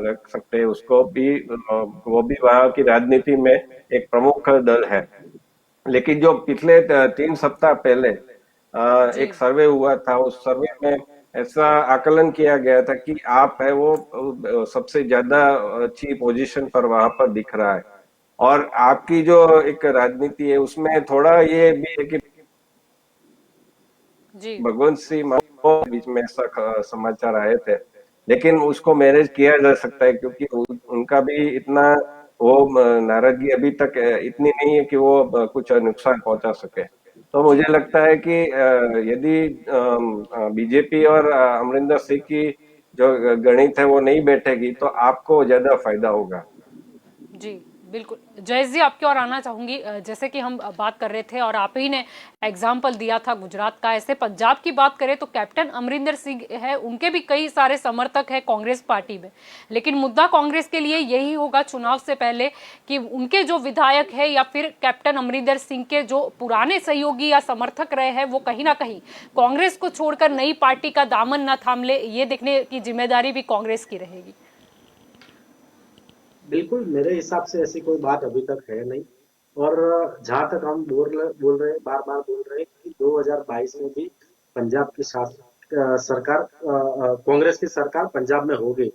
S4: रख सकते, उसको भी वो भी वहां की राजनीति में एक प्रमुख दल है। लेकिन जो पिछले 3 सप्ताह पहले
S1: जी
S4: एक सर्वे हुआ था, उस सर्वे में ऐसा आकलन किया गया था कि आप है वो सबसे ज्यादा अच्छी पोजीशन पर वहां पर दिख रहा है। और आपकी जो एक राजनीति है उसमें थोड़ा ये भी है कि
S1: जी
S4: भगवंत सिंह मान को बीच में ऐसा समाचार आए थे, लेकिन उसको मैनेज किया जा सकता है, क्योंकि उनका भी इतना वो नाराजगी अभी तक इतनी नहीं है कि वो कुछ नुकसान पहुंचा सके। तो मुझे
S1: जी
S4: लगता है कि यदि बीजेपी और अमरिंदर सिंह की जो गणित है वो नहीं बैठेगी तो आपको ज्यादा फायदा होगा।
S1: जी बिल्कुल। जयेश जी, आपकी ओर आना चाहूंगी। जैसे कि हम बात कर रहे थे और आप ही ने एग्जाम्पल दिया था गुजरात का, ऐसे पंजाब की बात करें तो कैप्टन अमरिंदर सिंह है, उनके भी कई सारे समर्थक हैं कांग्रेस पार्टी में। लेकिन मुद्दा कांग्रेस के लिए यही होगा चुनाव से पहले कि उनके जो विधायक है या फिर कैप्टन अमरिंदर सिंह के जो पुराने सहयोगी या समर्थक रहे हैं वो कहीं ना कहीं कांग्रेस को छोड़कर नई पार्टी का दामन न थाम ले, ये देखने की जिम्मेदारी भी कांग्रेस की रहेगी।
S2: बिल्कुल, मेरे हिसाब से ऐसी कोई बात अभी तक है नहीं। और जहां तक हम बोल रहे हैं, बार बार बोल रहे हैं कि 2022 में भी पंजाब की सरकार, कांग्रेस की सरकार पंजाब में होगी।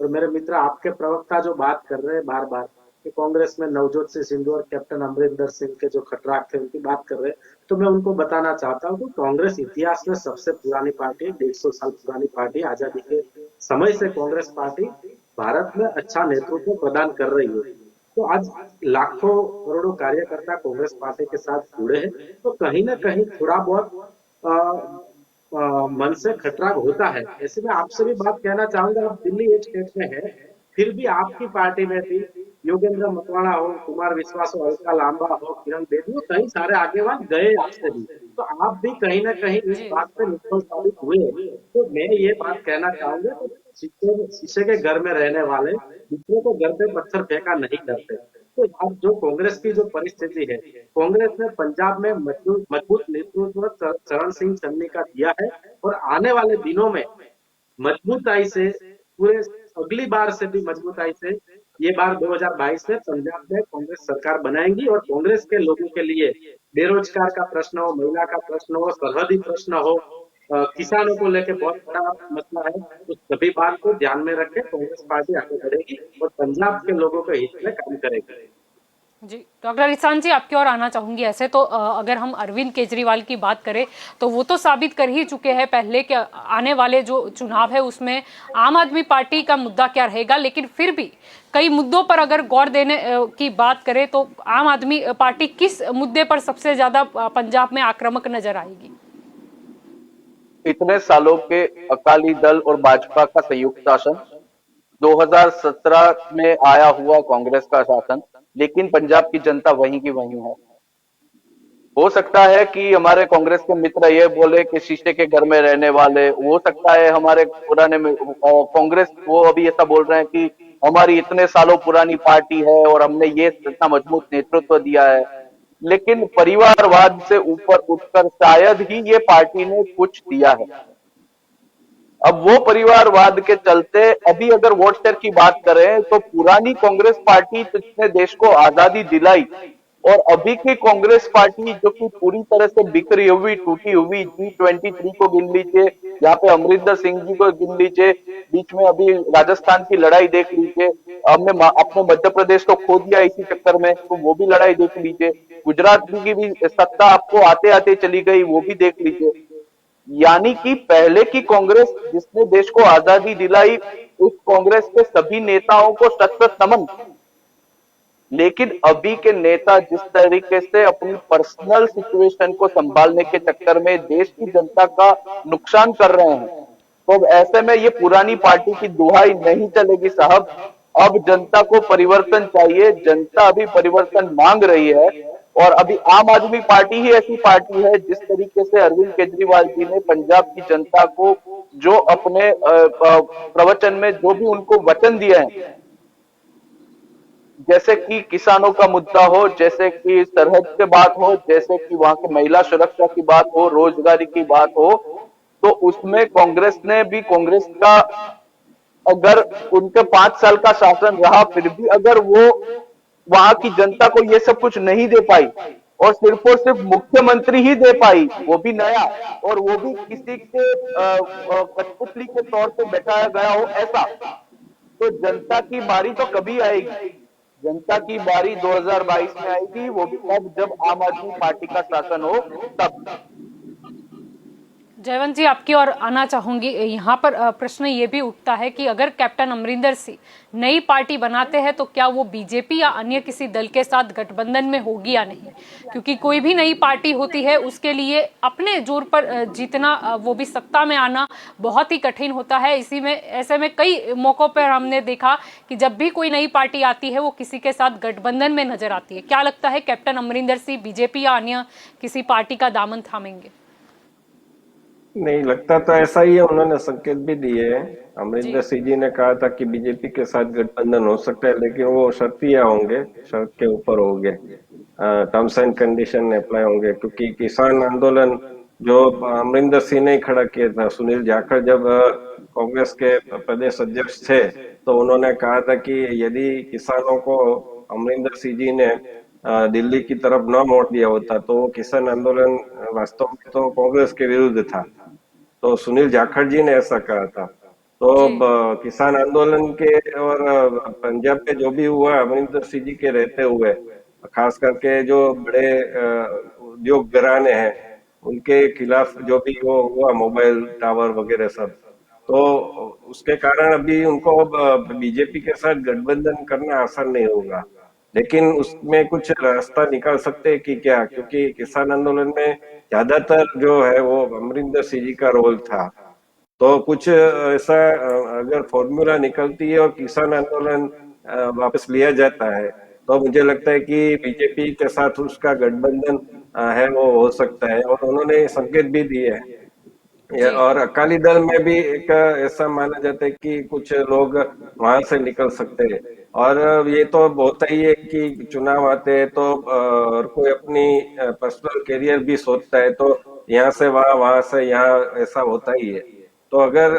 S2: और मेरे मित्र, आपके प्रवक्ता जो बात कर रहे हैं बार बार कि कांग्रेस में नवजोत सिंह सिद्धू और कैप्टन अमरिंदर सिंह के जो खटराक थे उनकी बात कर रहे हैं, तो मैं उनको बताना चाहता हूँ कि कांग्रेस इतिहास में सबसे पुरानी पार्टी, 150 साल पुरानी पार्टी, आजादी के समय से कांग्रेस पार्टी भारत में अच्छा नेतृत्व प्रदान कर रही है। तो आज लाखों करोड़ों कार्यकर्ता कांग्रेस पार्टी के साथ जुड़े हैं, तो कहीं ना कहीं थोड़ा बहुत मन से खटराग होता है। ऐसे में आपसे भी बात कहना चाहूंगा, आप दिल्ली एक स्टेट में है, फिर भी आपकी पार्टी में भी योगेंद्र मकवाणा हो, कुमार विश्वास हो, अलका लांबा हो, किरण बेदी हो, कई सारे आगेवान गए आपसे भी, तो आप भी कहीं ना कहीं इस
S1: जी
S2: बात पे निष्फल साबित हुए। तो मैं ये बात कहना चाहूंगा कि शीशे शीशे के घर में रहने वाले दूसरों को घर पे पत्थर फेंका नहीं करते। तो अब जो कांग्रेस की जो परिस्थिति है, कांग्रेस ने पंजाब में मजबूत मजबूत नेतृत्व चरण सिंह चन्नी का दिया है और आने वाले दिनों में मजबूताई से पूरे अगली बार से भी मजबूताई से ये बार 2022 में पंजाब में कांग्रेस सरकार बनाएंगी और कांग्रेस के लोगों के लिए बेरोजगार का प्रश्न हो, महिला का प्रश्न हो, सरहदी प्रश्न हो, किसानों को लेकर बहुत बड़ा मसला है, तो सभी बात को ध्यान में रख के कांग्रेस पार्टी आगे बढ़ेगी और पंजाब के लोगों के हित में काम करेगी।
S1: जी डॉक्टर इसान जी, आपकी ओर आना चाहूंगी। ऐसे तो अगर हम अरविंद केजरीवाल की बात करें तो वो तो साबित कर ही चुके हैं पहले कि आने वाले जो चुनाव है उसमें आम आदमी पार्टी का मुद्दा क्या रहेगा, लेकिन फिर भी कई मुद्दों पर अगर गौर देने की बात करें तो आम आदमी पार्टी किस मुद्दे पर सबसे ज्यादा पंजाब में आक्रामक नजर आएगी?
S3: इतने सालों के अकाली दल और भाजपा का संयुक्त शासन, 2017 में आया हुआ कांग्रेस का शासन, लेकिन पंजाब की जनता वहीं की वहीं है। हो सकता है कि हमारे कांग्रेस के मित्र ये बोले कि शीशे के घर में रहने वाले, हो सकता है हमारे पुराने कांग्रेस वो अभी ऐसा बोल रहे हैं कि हमारी इतने सालों पुरानी पार्टी है और हमने ये इतना मजबूत नेतृत्व दिया है, लेकिन परिवारवाद से ऊपर उठकर शायद ही ये पार्टी ने कुछ दिया है। अब वो परिवारवाद के चलते अभी अगर वोट शेयर की बात करें तो पुरानी कांग्रेस पार्टी जिसने देश को आजादी दिलाई और अभी की कांग्रेस पार्टी जो कि पूरी तरह से बिखरी हुई, टूटी हुई, G23 को गिन लीजिए, यहाँ पे अमरिंदर सिंह जी को गिन लीजिए, बीच में अभी राजस्थान की लड़ाई देख लीजिए, हमने अपने मध्य प्रदेश को खो दिया इसी चक्कर में, तो वो भी लड़ाई देख लीजिए, गुजरात की भी सत्ता आपको आते आते चली गई, वो भी देख लीजिए। यानी कि पहले की कांग्रेस जिसने देश को आजादी दिलाई, उस कांग्रेस के सभी नेताओं को शत शत नमन। लेकिन अभी के नेता जिस तरीके से अपनी पर्सनल सिचुएशन को संभालने के चक्कर में देश की जनता का नुकसान कर रहे हैं, तो अब ऐसे में ये पुरानी पार्टी की दुहाई नहीं चलेगी साहब। अब जनता को परिवर्तन चाहिए, जनता अभी परिवर्तन मांग रही है और अभी आम आदमी पार्टी ही ऐसी पार्टी है जिस तरीके से अरविंद केजरीवाल जी ने पंजाब की जनता को जो अपने प्रवचन में जो भी उनको वचन दिए हैं, जैसे कि किसानों का मुद्दा हो, जैसे कि सरहद की बात हो, जैसे कि वहां की महिला सुरक्षा की बात हो, रोजगारी की बात हो, तो उसमें कांग्रेस ने भी, कांग्रेस का अगर उनके 5 साल का शासन रहा फिर भी अगर वो वहां की जनता को ये सब कुछ नहीं दे पाई और सिर्फ मुख्यमंत्री ही दे पाई, वो भी नया, और वो भी किसी के कठपुतली के तौर पे बैठाया गया हो ऐसा, तो जनता की बारी तो कभी आएगी। जनता की बारी 2022 में आएगी, वो भी तब जब आम आदमी पार्टी का शासन हो तब।
S1: जयवंत जी, आपकी ओर आना चाहूंगी। यहाँ पर प्रश्न ये भी उठता है कि अगर कैप्टन अमरिंदर सिंह नई पार्टी बनाते हैं तो क्या वो बीजेपी या अन्य किसी दल के साथ गठबंधन में होगी या नहीं, क्योंकि कोई भी नई पार्टी होती है उसके लिए अपने जोर पर जीतना, वो भी सत्ता में आना बहुत ही कठिन होता है। इसी में ऐसे में कई मौकों पर हमने देखा कि जब भी कोई नई पार्टी आती है वो किसी के साथ गठबंधन में नजर आती है। क्या लगता है कैप्टन अमरिंदर सिंह बीजेपी या अन्य किसी पार्टी का दामन थामेंगे?
S4: नहीं लगता तो ऐसा ही है, उन्होंने संकेत भी दिए हैं। अमरिंदर सिंह जी ने कहा था कि बीजेपी के साथ गठबंधन हो सकता है, लेकिन वो शर्तिया होंगे, शर्त के ऊपर होंगे, टर्म्स एंड कंडीशन अप्लाई होंगे, क्योंकि किसान आंदोलन जो अमरिंदर सिंह ने खड़ा किया था, सुनील जाखड़ जब कांग्रेस के प्रदेश अध्यक्ष थे तो उन्होंने कहा था कि यदि किसानों को अमरिंदर सिंह जी ने दिल्ली की तरफ न मोड़ दिया होता तो वो किसान आंदोलन वास्तव में तो कांग्रेस के विरुद्ध था। तो सुनील जाखड़ जी ने ऐसा कहा था। तो किसान आंदोलन के और पंजाब में जो भी हुआ अमरिंदर सिंह जी के रहते हुए, खास करके जो बड़े उद्योग घराने हैं उनके खिलाफ जो भी वो हुआ, मोबाइल टावर वगैरह सब, तो उसके कारण अभी उनको बीजेपी के साथ गठबंधन करना आसान नहीं होगा। लेकिन उसमें कुछ रास्ता निकाल सकते हैं कि क्या, क्योंकि किसान आंदोलन में ज्यादातर जो है वो अमरिंदर सिंह जी का रोल था। तो कुछ ऐसा अगर फॉर्मूला निकलती है और किसान आंदोलन वापस लिया जाता है तो मुझे लगता है कि बीजेपी के साथ उसका गठबंधन है वो हो सकता है, और उन्होंने संकेत भी दिए हैं।
S1: जी
S4: और अकाली दल में भी एक ऐसा माना जाता है कि कुछ लोग वहां से निकल सकते हैं। और ये तो होता ही है कि चुनाव आते हैं तो हर कोई अपनी पर्सनल करियर भी सोचता है, तो यहाँ से वहां से यहाँ, ऐसा होता ही है। तो अगर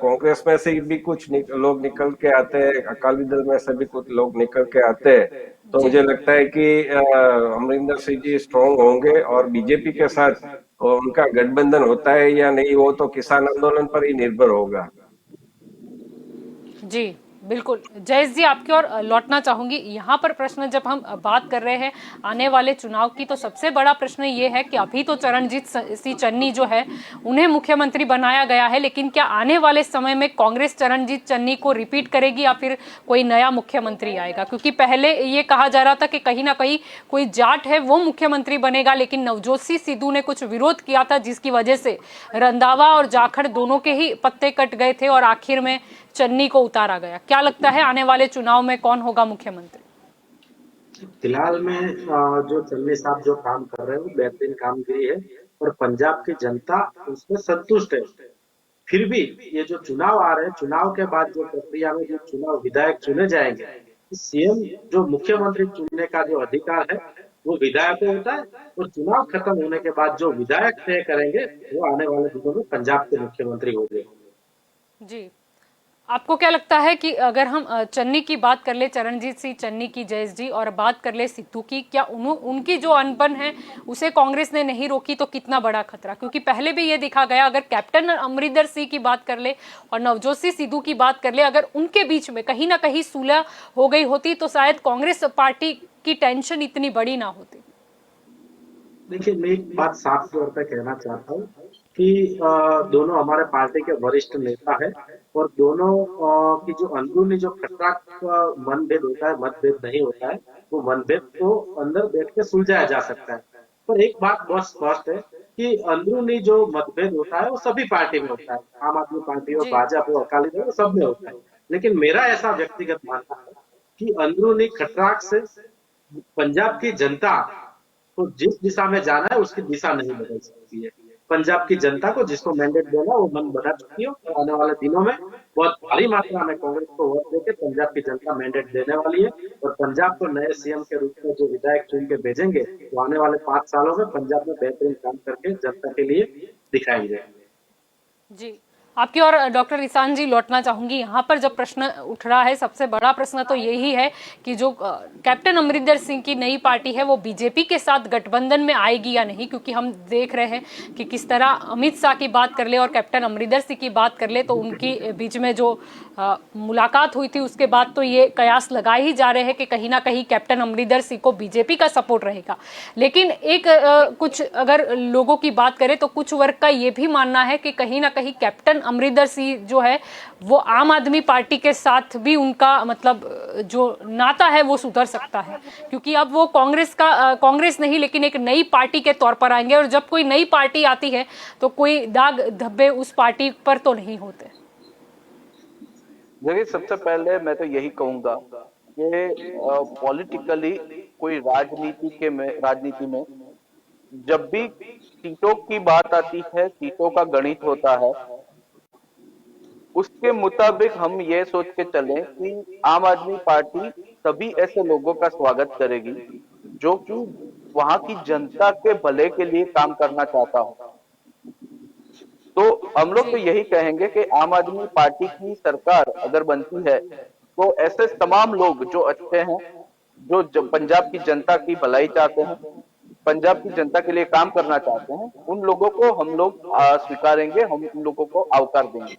S4: कांग्रेस में से भी कुछ लोग निकल के आते हैं, अकाली दल में से भी कुछ लोग निकल के आते हैं, तो
S1: जी
S4: मुझे लगता है कि अमरिंदर सिंह जी स्ट्रांग होंगे और बीजेपी के साथ उनका गठबंधन होता है या नहीं, वो तो किसान आंदोलन पर ही निर्भर होगा।
S1: जी बिल्कुल। जयेश जी आपकी ओर लौटना चाहूंगी। यहाँ पर प्रश्न जब हम बात कर रहे हैं आने वाले चुनाव की, तो सबसे बड़ा प्रश्न ये है कि अभी तो चरणजीत सिंह चन्नी जो है उन्हें मुख्यमंत्री बनाया गया है, लेकिन क्या आने वाले समय में कांग्रेस चरणजीत चन्नी को रिपीट करेगी या फिर कोई नया मुख्यमंत्री आएगा? क्योंकि पहले ये कहा जा रहा था कि कहीं ना कहीं कोई जाट है वो मुख्यमंत्री बनेगा, लेकिन नवजोत सिंह सिद्धू ने कुछ विरोध किया था, जिसकी वजह से रंधावा और जाखड़ दोनों के ही पत्ते कट गए थे और आखिर में चन्नी को उतारा गया। क्या लगता है आने वाले चुनाव में कौन होगा मुख्यमंत्री?
S2: फिलहाल में जो चन्नी साहब जो काम कर रहे हैं वो बेहतरीन कामगिरी है और पंजाब की जनता उसमें संतुष्ट है। फिर भी ये जो चुनाव आ रहे हैं, चुनाव के बाद जो प्रक्रिया में जो चुनाव विधायक चुने जाएंगे, सीएम जो मुख्यमंत्री चुनने का जो अधिकार है वो विधायक को होता है, और चुनाव खत्म होने के बाद जो विधायक तय करेंगे वो आने वाले दिनों में पंजाब के मुख्यमंत्री होंगे।
S1: जी आपको क्या लगता है कि अगर हम चन्नी की बात कर ले, चरणजीत सिंह चन्नी की जयेश जी, और बात कर ले सिद्धू की, क्या उनकी जो अनबन है उसे कांग्रेस ने नहीं रोकी तो कितना बड़ा खतरा? क्योंकि पहले भी ये देखा गया, अगर कैप्टन अमरिंदर सिंह की बात कर ले और नवजोत सिंह सिद्धू की बात कर ले, अगर उनके बीच में कहीं ना कहीं सुलह हो गई होती तो शायद कांग्रेस पार्टी की टेंशन इतनी बड़ी ना होती।
S2: देखिए, मैं एक बात साफ तौर पे कहना चाहता हूँ कि दोनों हमारे पार्टी के वरिष्ठ नेता है, और दोनों की जो अंदरूनी जो खतरा मनभेद होता है, मतभेद नहीं होता है, वो मनभेद को अंदर बैठ के सुलझाया जा सकता है। पर एक बात बहुत स्पष्ट है कि अंदरूनी जो मतभेद होता है वो सभी पार्टी में होता है, आम आदमी पार्टी हो,
S1: जी
S2: भाजपा हो, अकाली दल हो, सब में होता है। लेकिन मेरा ऐसा व्यक्तिगत मानना है कि अंदरूनी खतराक से पंजाब की जनता तो जिस दिशा में जाना है उसकी दिशा नहीं बदल सकती है। पंजाब की जनता को जिसको मैंडेट देना वो मन बना चुकी है, और आने वाले दिनों में बहुत भारी मात्रा में कांग्रेस को वोट देके पंजाब की जनता मैंडेट देने वाली है, और पंजाब को नए सीएम के रूप में जो विधायक चुन के भेजेंगे तो आने वाले 5 सालों में पंजाब में बेहतरीन काम करके जनता के लिए दिखाएंगे।
S1: जी आपकी और डॉक्टर ईशान जी लौटना चाहूंगी। यहाँ पर जब प्रश्न उठ रहा है, सबसे बड़ा प्रश्न तो यही है कि जो कैप्टन अमरिंदर सिंह की नई पार्टी है वो बीजेपी के साथ गठबंधन में आएगी या नहीं, क्योंकि हम देख रहे हैं कि किस तरह अमित शाह की बात कर ले और कैप्टन अमरिंदर सिंह की बात कर ले तो उनकी बीच में जो मुलाकात हुई थी उसके बाद तो ये कयास लगा ही जा रहे हैं कि कहीं ना कहीं कैप्टन अमरिंदर सिंह को बीजेपी का सपोर्ट रहेगा। लेकिन एक कुछ अगर लोगों की बात करें तो कुछ वर्ग का ये भी मानना है कि कहीं ना कहीं कैप्टन अमरिंदर सिंह जो है वो आम आदमी पार्टी के साथ भी उनका मतलब जो नाता है वो सुधर सकता है, क्योंकि अब वो कांग्रेस नहीं लेकिन एक नई पार्टी के तौर पर आएंगे, और जब कोई नई पार्टी आती है तो कोई दाग धब्बे उस पार्टी पर तो नहीं होते।
S3: देखिए, सबसे पहले मैं तो यही कहूंगा कि पॉलिटिकली कोई राजनीति में जब भी सीटों की बात आती है, सीटों का गणित होता है, उसके मुताबिक हम ये सोच के चलें कि आम आदमी पार्टी सभी ऐसे लोगों का स्वागत करेगी जो कि वहां की जनता के भले के लिए काम करना चाहता हो। तो हम लोग तो यही कहेंगे कि आम आदमी पार्टी की सरकार अगर बनती है तो ऐसे तमाम लोग जो अच्छे हैं, जो पंजाब की जनता की भलाई चाहते हैं, पंजाब की जनता के लिए काम करना चाहते हैं, उन लोगों को हम लोग स्वीकारेंगे, हम उन लोगों को आवकार देंगे।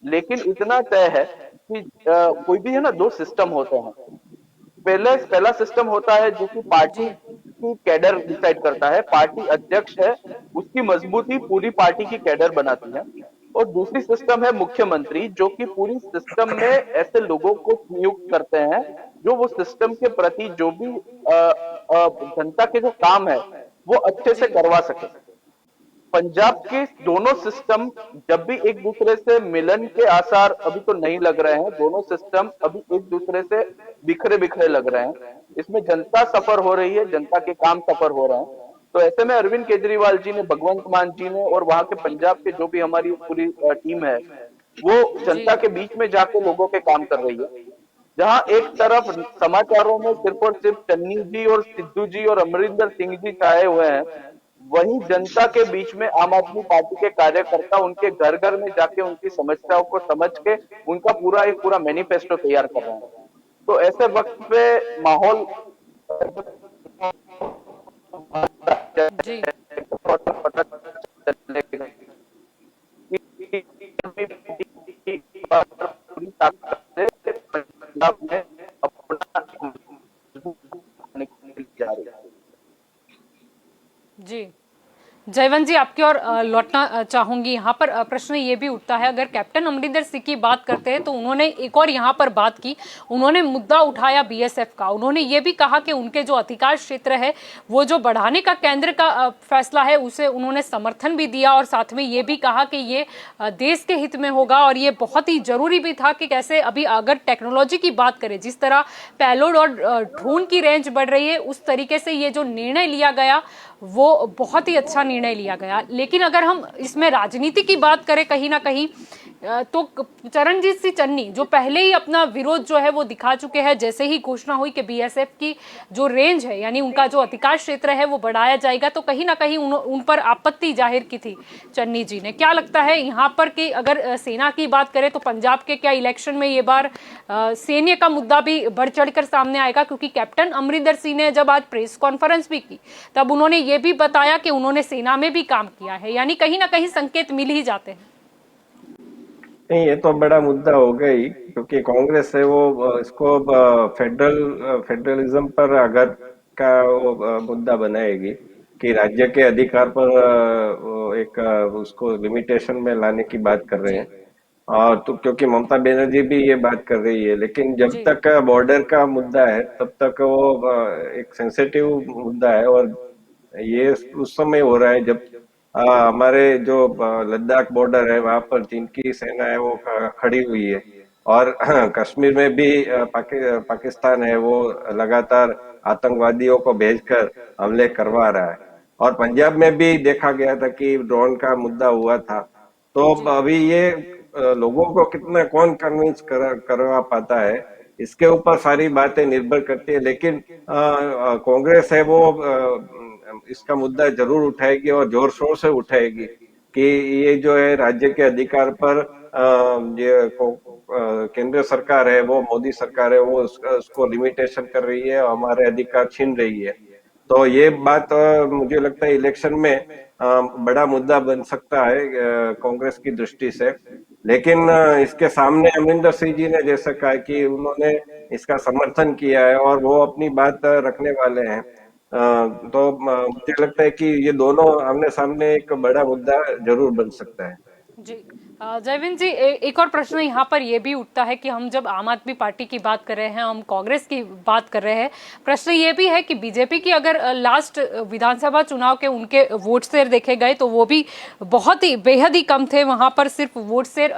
S3: लेकिन इतना तय है कि कोई भी है ना, दो सिस्टम होते हैं। पहला सिस्टम होता है जो कि पार्टी की कैडर डिसाइड करता है, पार्टी अध्यक्ष है, उसकी मजबूती पूरी पार्टी की कैडर बनाती है। और दूसरी सिस्टम है मुख्यमंत्री, जो कि पूरी सिस्टम में ऐसे लोगों को नियुक्त करते हैं जो वो सिस्टम के प्रति जो भी जनता के जो काम है वो अच्छे से करवा सके। पंजाब के दोनों सिस्टम जब भी एक दूसरे से मिलन के आसार अभी तो नहीं लग रहे हैं, दोनों सिस्टम अभी एक दूसरे से बिखरे बिखरे लग रहे हैं। इसमें जनता सफर हो रही है, जनता के काम सफर हो रहे हैं। तो ऐसे में अरविंद केजरीवाल जी ने, भगवंत मान जी ने और वहां के पंजाब के जो भी हमारी पूरी टीम है, वो
S1: जी
S3: जनता के बीच में जाके लोगों के काम कर रही है। जहां एक तरफ समाचारों में सिर्फ और सिर्फ चन्नी जी और सिद्धू जी और अमरिंदर सिंह जी छाए हुए हैं, वहीं जनता के बीच में आम आदमी पार्टी के कार्यकर्ता उनके घर घर में जाके उनकी समस्याओं को समझ के उनका पूरा एक पूरा मैनिफेस्टो तैयार कर रहे हैं। तो ऐसे वक्त पे माहौल
S1: जी
S3: पता चलेगा कि पूरी ताकत से पंजाब में अपना जा रही है।
S1: जी जयवंत जी, आपकी ओर लौटना चाहूंगी। यहाँ पर प्रश्न ये भी उठता है, अगर कैप्टन अमरिंदर सिंह की बात करते हैं तो उन्होंने एक और यहाँ पर बात की, उन्होंने मुद्दा उठाया बीएसएफ का। उन्होंने ये भी कहा कि उनके जो अधिकार क्षेत्र है वो जो बढ़ाने का केंद्र का फैसला है उसे उन्होंने समर्थन भी दिया, और साथ में ये भी कहा कि ये देश के हित में होगा और ये बहुत ही जरूरी भी था कि कैसे अभी अगर टेक्नोलॉजी की बात करें, जिस तरह पेलोड और ड्रोन की रेंज बढ़ रही है, उस तरीके से ये जो निर्णय लिया गया वो बहुत ही अच्छा निर्णय लिया गया। लेकिन अगर हम इसमें राजनीति की बात करें कहीं ना कहीं, तो चरणजीत सिंह चन्नी जो पहले ही अपना विरोध जो है वो दिखा चुके हैं, जैसे ही घोषणा हुई कि बीएसएफ की जो रेंज है यानी उनका जो अधिकार क्षेत्र है वो बढ़ाया जाएगा, तो कहीं ना कहीं उन पर आपत्ति जाहिर की थी चन्नी जी ने। क्या लगता है यहाँ पर कि अगर सेना की बात करें तो पंजाब के क्या इलेक्शन में ये बार सैन्य का मुद्दा भी बढ़ चढ़कर सामने आएगा? क्योंकि कैप्टन अमरिंदर सिंह ने जब आज प्रेस कॉन्फ्रेंस भी की तब उन्होंने ये भी बताया कि उन्होंने सेना में भी काम किया है, यानी कहीं ना कहीं संकेत मिल ही जाते हैं।
S4: नहीं, ये तो बड़ा मुद्दा हो गया ही, क्योंकि कांग्रेस है वो इसको फेडरलिज्म पर आघात का वो मुद्दा बनाएगी कि राज्य के अधिकार पर वो एक उसको लिमिटेशन में लाने की बात कर रहे हैं। और तो क्योंकि ममता बनर्जी भी ये बात कर रही है, लेकिन जब
S1: जी
S4: तक बॉर्डर का मुद्दा है तब तक वो एक सेंसिटिव मुद्दा है। और ये उस समय हो रहा है जब हमारे जो लद्दाख बॉर्डर है वहां पर चीन की सेना है वो खड़ी हुई है, और कश्मीर में भी पाकिस्तान है वो लगातार आतंकवादियों को भेजकर हमले करवा रहा है। और पंजाब में भी देखा गया था कि ड्रोन का मुद्दा हुआ था। तो
S1: जी
S4: अभी ये लोगों को कितना कौन कन्विंस करवा पाता है, इसके ऊपर सारी बातें निर्भर करती है। लेकिन कांग्रेस है वो इसका मुद्दा जरूर उठाएगी और जोर शोर से उठाएगी कि ये जो है राज्य के अधिकार पर केंद्र सरकार है वो, मोदी सरकार है वो उसको लिमिटेशन कर रही है और हमारे अधिकार छीन रही है। तो ये बात मुझे लगता है इलेक्शन में बड़ा मुद्दा बन सकता है कांग्रेस की दृष्टि से। लेकिन इसके सामने अमरिंदर सिंह जी ने जैसा कहा कि उन्होंने इसका समर्थन किया है और वो अपनी बात रखने वाले हैं। तो मुझे लगता है कि ये दोनों आमने सामने एक बड़ा मुद्दा जरूर बन सकता है।
S1: जी जयविंद जी, एक और प्रश्न यहाँ पर यह भी उठता है कि हम जब आम आदमी पार्टी की बात कर रहे हैं, हम कांग्रेस की बात कर रहे हैं, प्रश्न ये भी है कि बीजेपी की अगर लास्ट विधानसभा चुनाव के उनके वोट शेयर देखे गए तो वो भी बहुत ही बेहद ही कम थे। वहां पर सिर्फ वोट शेयर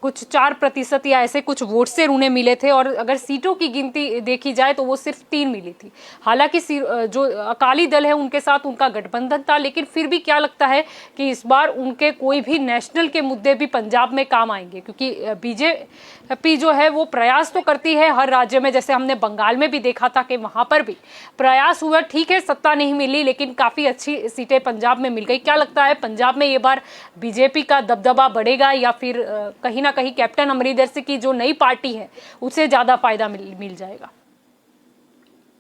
S1: 4% या ऐसे कुछ वोट शेयर उन्हें मिले थे, और अगर सीटों की गिनती देखी जाए तो वो सिर्फ 3 मिली थी। हालांकि जो अकाली दल है उनके साथ उनका गठबंधन था, लेकिन फिर भी क्या लगता है कि इस बार उनके कोई भी नेशनल के मुद्दे भी पंजाब में काम आएंगे? क्योंकि बीजेपी जो है वो प्रयास तो करती है हर राज्य में, जैसे हमने बंगाल में भी देखा था कि वहां पर भी प्रयास हुआ, ठीक है सत्ता नहीं मिली लेकिन काफी अच्छी सीटें पंजाब में मिल गई। क्या लगता है पंजाब में ये बार बीजेपी का दबदबा बढ़ेगा या फिर कहीं ना कहीं कैप्टन अमरिंदर सिंह की जो नई पार्टी है उसे ज्यादा फायदा मिल जाएगा?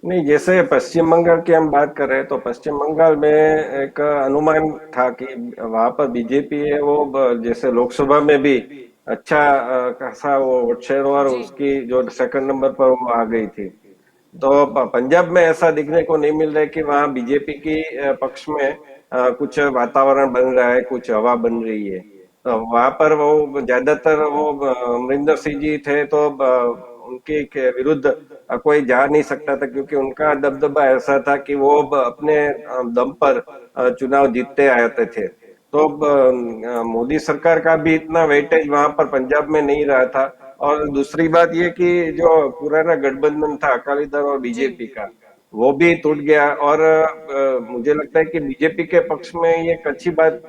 S4: नहीं, जैसे पश्चिम बंगाल की हम बात कर रहे हैं तो पश्चिम बंगाल में एक अनुमान था कि वहां पर बीजेपी है वो जैसे लोकसभा में भी अच्छा खासा वो वोट शेयर और
S1: जी
S4: उसकी जो सेकंड नंबर पर वो आ गई थी। तो पंजाब में ऐसा दिखने को नहीं मिल रहा है कि वहाँ बीजेपी की पक्ष में कुछ वातावरण बन रहा है, कुछ हवा बन रही है। तो वहां पर वो ज्यादातर वो अमरिंदर सिंह जी थे तो उनके विरुद्ध कोई जा नहीं सकता था, क्योंकि उनका दबदबा ऐसा था कि वो अपने दम पर चुनाव जीतते आते थे। तो मोदी सरकार का भी इतना वेटेज वहां पर पंजाब में नहीं रहा था। और दूसरी बात ये कि जो पुराना गठबंधन था अकाली दल और
S1: जी
S4: बीजेपी का, वो भी टूट गया। और मुझे लगता है कि बीजेपी के पक्ष में ये एक अच्छी बात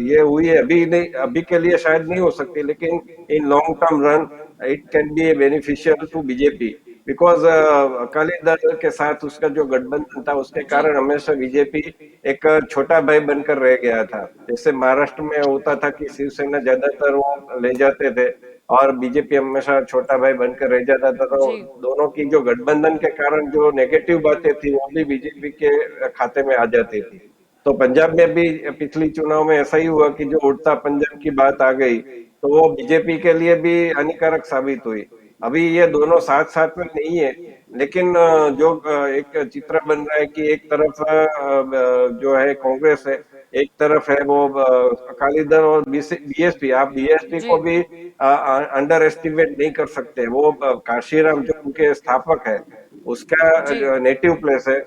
S4: ये हुई है, अभी नहीं, अभी के लिए शायद नहीं हो सकती, लेकिन in long term run it can be beneficial to BJP, because Akali Dal के साथ उसका जो गठबंधन था उसके कारण हमेशा बीजेपी एक छोटा भाई बनकर रह गया था। जैसे महाराष्ट्र में होता था कि शिवसेना ज्यादातर वो ले जाते थे और बीजेपी हमेशा छोटा भाई बनकर रह जाता था, तो
S1: जी
S4: दोनों की जो गठबंधन के कारण जो नेगेटिव बातें थी वो भी बीजेपी के खाते में आ जाती थी। तो पंजाब में भी पिछली चुनाव में ऐसा ही हुआ कि जो उड़ता पंजाब की बात आ गई तो वो बीजेपी के लिए भी हानिकारक साबित हुई। अभी ये दोनों साथ साथ में नहीं है, लेकिन जो एक चित्र बन रहा है कि एक तरफ जो है कांग्रेस है, एक तरफ है वो अकाली दल और बीएसपी। आप बीएसपी
S1: जी
S4: को भी अंडर एस्टिमेट नहीं कर सकते। वो काशीराम जो उनके स्थापक है
S1: जी
S4: उसका नेटिव प्लेस है,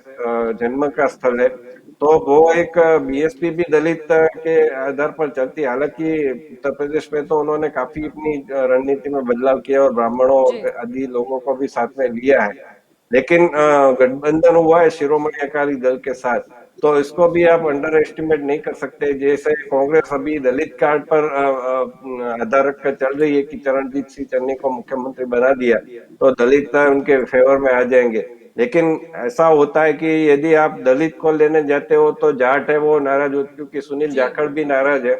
S4: जन्म का स्थल है, तो वो एक बीएसपी भी दलित के आधार पर चलती है। हालांकि उत्तर प्रदेश में तो उन्होंने काफी अपनी रणनीति में बदलाव किया और ब्राह्मणों
S1: जी
S4: आदि लोगों को भी साथ में लिया है, लेकिन गठबंधन हुआ है शिरोमणि अकाली दल के साथ, तो इसको भी आप अंडर एस्टिमेट नहीं कर सकते। जैसे कांग्रेस अभी दलित कार्ड पर आधार रखकर चल रही है कि चरणजीत सिंह चन्नी को मुख्यमंत्री बना दिया तो दलित उनके फेवर में आ जाएंगे, लेकिन ऐसा होता है कि यदि आप दलित को लेने जाते हो तो जाट है वो नाराज हो, क्योंकि सुनील
S1: जी
S4: जाखड़ भी नाराज है।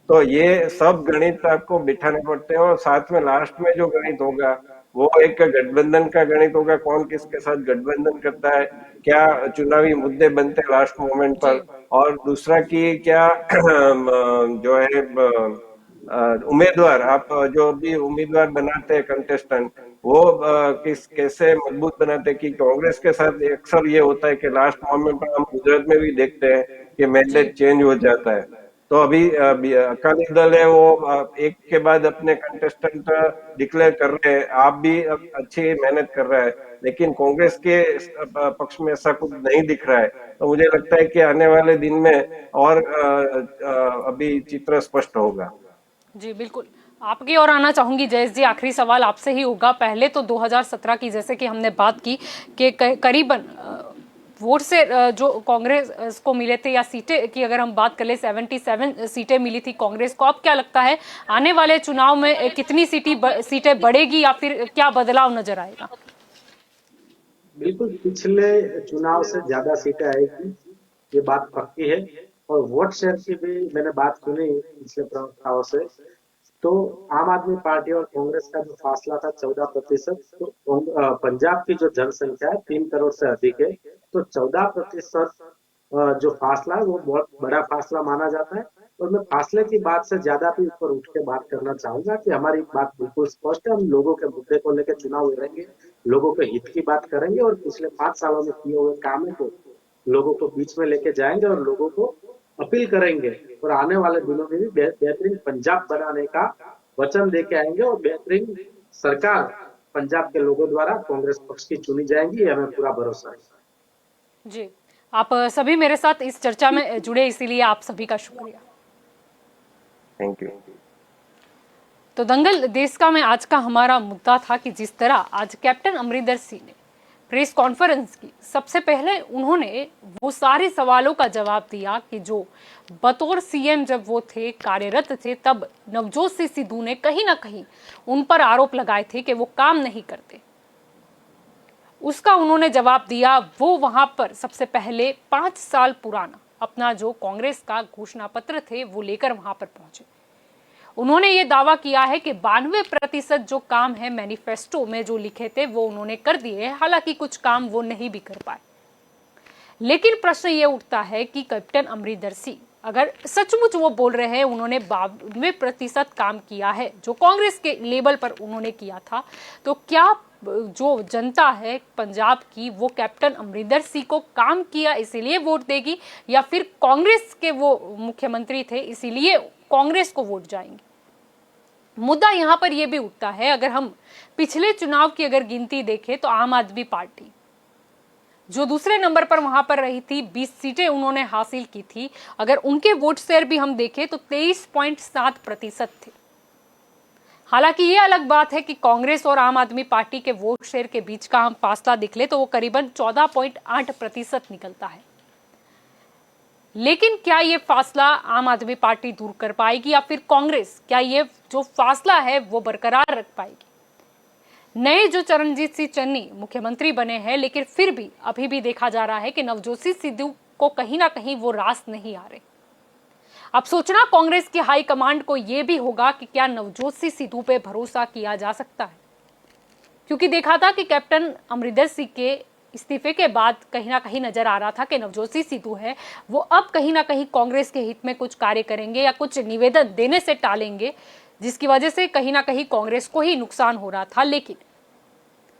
S4: तो ये सब गणित आपको बिठाने पड़ते हैं और साथ में लास्ट में जो गणित होगा वो एक गठबंधन का गणित होगा, कौन किसके साथ गठबंधन करता है, क्या चुनावी मुद्दे बनते हैं लास्ट मोमेंट पर,
S1: जी
S4: और दूसरा की क्या जो है उम्मीदवार आप जो भी उम्मीदवार बनाते हैं कंटेस्टेंट वो किस कैसे मजबूत बनाते हैं। कि कांग्रेस के साथ अक्सर ये होता है कि लास्ट मोमेंट पर हम गुजरात में भी देखते हैं कि
S1: जी
S4: मैंडेट चेंज हो जाता है। तो अभी अकाली दल है वो एक के बाद अपने कंटेस्टेंट डिक्लेयर कर रहे हैं, आप भी अब अच्छी मेहनत कर रहा है, लेकिन कांग्रेस के पक्ष में ऐसा कुछ नहीं दिख रहा है। तो मुझे लगता है कि आने वाले दिन में और अभी चित्र स्पष्ट होगा।
S1: जी बिल्कुल, आपकी ओर आना चाहूंगी जयेश जी। आखिरी सवाल आपसे ही होगा। पहले तो 2017 की जैसे कि हमने बात की कि करीबन वोट से जो कांग्रेस को मिले थे या सीटें की अगर हम बात कर ले 77 सीटें मिली थी कांग्रेस को। अब क्या लगता है आने वाले चुनाव में कितनी सीटें बढ़ेगी या फिर क्या बदलाव नजर आएगा?
S2: बिल्कुल पिछले चुनाव से ज्यादा सीटें आएगी, ये बात पक्की है। और वोट शेयर की भी मैंने बात सुनी पिछले प्रवक्ताओं से, तो आम आदमी पार्टी और कांग्रेस का जो फासला था 14%, तो पंजाब की जो जनसंख्या है 3 करोड़ से अधिक है, तो 14% जो फासला है वो बहुत बड़ा फासला माना जाता है। और मैं फासले की बात से ज्यादा भी ऊपर उठ के बात करना चाहूंगा कि हमारी बात बिल्कुल स्पष्ट है, हम लोगों के मुद्दे को लेकर चुनाव लड़ेंगे, लोगों के हित की बात करेंगे और पिछले 5 सालों में किए हुए कामों को लोगों को बीच में लेके जाएंगे और लोगों को अपील करेंगे और आने वाले दिनों में भी बेहतरीन पंजाब बनाने का वचन देके आएंगे और बेहतरीन सरकार पंजाब के लोगों द्वारा कांग्रेस पक्ष की चुनी जाएगी, ये हमें पूरा भरोसा है।
S1: जी, आप सभी मेरे साथ इस चर्चा में जुड़े, इसीलिए आप सभी का शुक्रिया।
S4: Thank you.
S1: तो दंगल देश का में आज का हमारा मुद्दा था कि जिस तरह आज कैप्टन अमरिंदर सिंह ने प्रेस कॉन्फ्रेंस की, सबसे पहले उन्होंने वो सारे सवालों का जवाब दिया कि जो बतौर सीएम जब वो थे, कार्यरत थे, तब नवजोत सिंह सिद्धू ने कहीं ना कहीं उन पर आरोप लगाए थे कि वो काम नहीं करते। उसका उन्होंने जवाब दिया। वो वहां पर सबसे पहले 5 साल पुराना अपना जो कांग्रेस का घोषणा पत्र थे वो लेकर वहां पर पहुंचे। उन्होंने ये दावा किया है कि 92% जो काम है मैनिफेस्टो में जो लिखे थे वो उन्होंने कर दिए, हालांकि कुछ काम वो नहीं भी कर पाए। लेकिन प्रश्न ये उठता है कि कैप्टन अमरिंदर सिंह अगर सचमुच वो बोल रहे हैं उन्होंने 92% काम किया है जो कांग्रेस के लेवल पर उन्होंने किया था, तो क्या जो जनता है पंजाब की वो कैप्टन अमरिंदर सिंह को काम किया इसीलिए वोट देगी, या फिर कांग्रेस के वो मुख्यमंत्री थे इसीलिए कांग्रेस को वोट जाएंगे? मुद्दा यहां पर यह भी उठता है, अगर हम पिछले चुनाव की अगर गिनती देखें तो आम आदमी पार्टी जो दूसरे नंबर पर वहां पर रही थी, 20 सीटें उन्होंने हासिल की थी। अगर उनके वोट शेयर भी हम देखें तो 23.7% थे। हालांकि ये अलग बात है कि कांग्रेस और आम आदमी पार्टी के वोट शेयर के बीच का हम फासला देख ले तो वो करीबन 14.8% निकलता है। लेकिन क्या ये फासला आम आदमी पार्टी दूर कर पाएगी या फिर कांग्रेस क्या ये जो फासला है वो बरकरार रख पाएगी? नए जो चरणजीत सिंह चन्नी मुख्यमंत्री बने हैं, लेकिन फिर भी अभी भी देखा जा रहा है कि नवजोत सिंह सिद्धू को कहीं ना कहीं वो रास नहीं आ रहे। अब सोचना कांग्रेस की हाईकमांड को यह भी होगा कि क्या नवजोत सिंह सिद्धू पे भरोसा किया जा सकता है, क्योंकि देखा था कि कैप्टन अमरिंदर सिंह के इस्तीफे के बाद कहीं ना कहीं नजर आ रहा था कि नवजोत सिंह सिद्धू है वो अब कहीं ना कहीं कांग्रेस के हित में कुछ कार्य करेंगे या कुछ निवेदन देने से टालेंगे, जिसकी वजह से कहीं ना कहीं कांग्रेस को ही नुकसान हो रहा था। लेकिन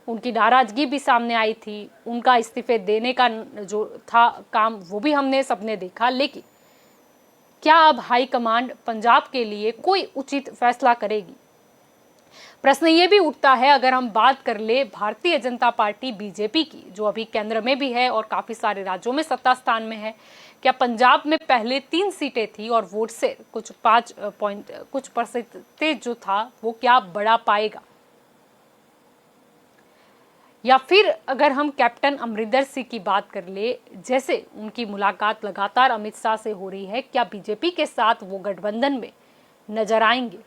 S1: उनकी नाराजगी भी सामने आई थी, उनका इस्तीफे देने का जो था काम वो भी हमने सबने देखा। लेकिन क्या अब हाईकमांड पंजाब के लिए कोई उचित फैसला करेगी? प्रश्न ये भी उठता है अगर हम बात कर ले भारतीय जनता पार्टी बीजेपी की, जो अभी केंद्र में भी है और काफी सारे राज्यों में सत्ता स्थान में है। क्या पंजाब में पहले 3 सीटें थी और वोट से कुछ 5% जो था वो क्या बढ़ा पाएगा? या फिर अगर हम कैप्टन अमरिंदर सिंह की बात कर ले, जैसे उनकी मुलाकात लगातार अमित शाह से हो रही है, क्या बीजेपी के साथ वो गठबंधन में नजर आएंगे?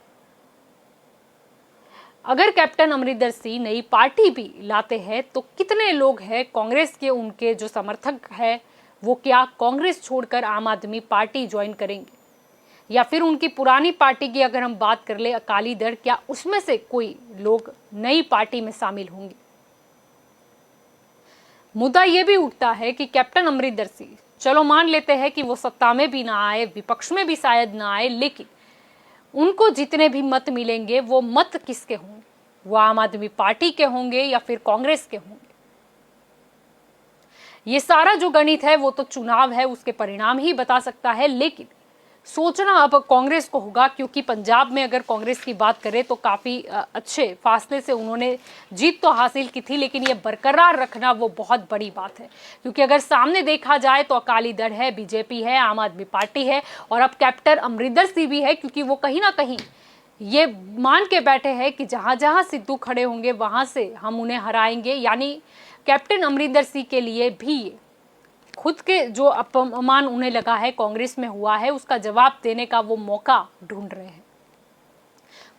S1: अगर कैप्टन अमरिंदर सिंह नई पार्टी भी लाते हैं तो कितने लोग हैं कांग्रेस के उनके जो समर्थक है वो क्या कांग्रेस छोड़कर आम आदमी पार्टी ज्वाइन करेंगे? या फिर उनकी पुरानी पार्टी की अगर हम बात कर ले अकाली दल, क्या उसमें से कोई लोग नई पार्टी में शामिल होंगे? मुद्दा यह भी उठता है कि कैप्टन अमरिंदर सिंह, चलो मान लेते हैं कि वो सत्ता में भी ना आए, विपक्ष में भी शायद ना आए, लेकिन उनको जितने भी मत मिलेंगे वो मत किसके होंगे? वो आम आदमी पार्टी के होंगे या फिर कांग्रेस के होंगे? ये सारा जो गणित है वो तो चुनाव है, उसके परिणाम ही बता सकता है। लेकिन सोचना अब कांग्रेस को होगा, क्योंकि पंजाब में अगर कांग्रेस की बात करें तो काफी अच्छे फासले से उन्होंने जीत तो हासिल की थी, लेकिन ये बरकरार रखना वो बहुत बड़ी बात है। क्योंकि अगर सामने देखा जाए तो अकाली दल है, बीजेपी है, आम आदमी पार्टी है और अब कैप्टन अमरिंदर सिंह भी है, क्योंकि वो कहीं ना कहीं ये मान के बैठे हैं कि जहां जहां सिद्धू खड़े होंगे वहां से हम उन्हें हराएंगे। यानी कैप्टन अमरिंदर सिंह के लिए भी खुद के जो अपमान उन्हें लगा है, कांग्रेस में हुआ है, उसका जवाब देने का वो मौका ढूंढ रहे हैं।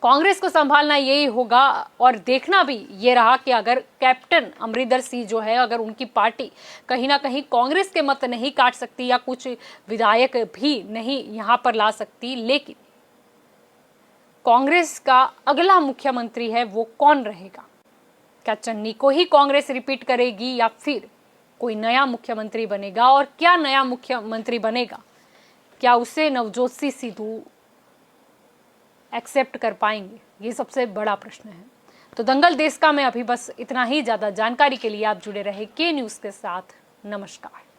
S1: कांग्रेस को संभालना यही होगा और देखना भी ये रहा कि अगर कैप्टन अमरिंदर सिंह जो है, अगर उनकी पार्टी कहीं ना कहीं कांग्रेस के मत नहीं काट सकती या कुछ विधायक भी नहीं यहां पर ला सकती, लेकिन कांग्रेस का अगला मुख्यमंत्री है वो कौन रहेगा? क्या चन्नी को ही कांग्रेस रिपीट करेगी या फिर कोई नया मुख्यमंत्री बनेगा? और क्या नया मुख्यमंत्री बनेगा, क्या उसे नवजोत सिंह सिद्धू एक्सेप्ट कर पाएंगे? ये सबसे बड़ा प्रश्न है। तो दंगल देश का में अभी बस इतना ही। ज्यादा जानकारी के लिए आप जुड़े रहे के न्यूज के साथ। नमस्कार।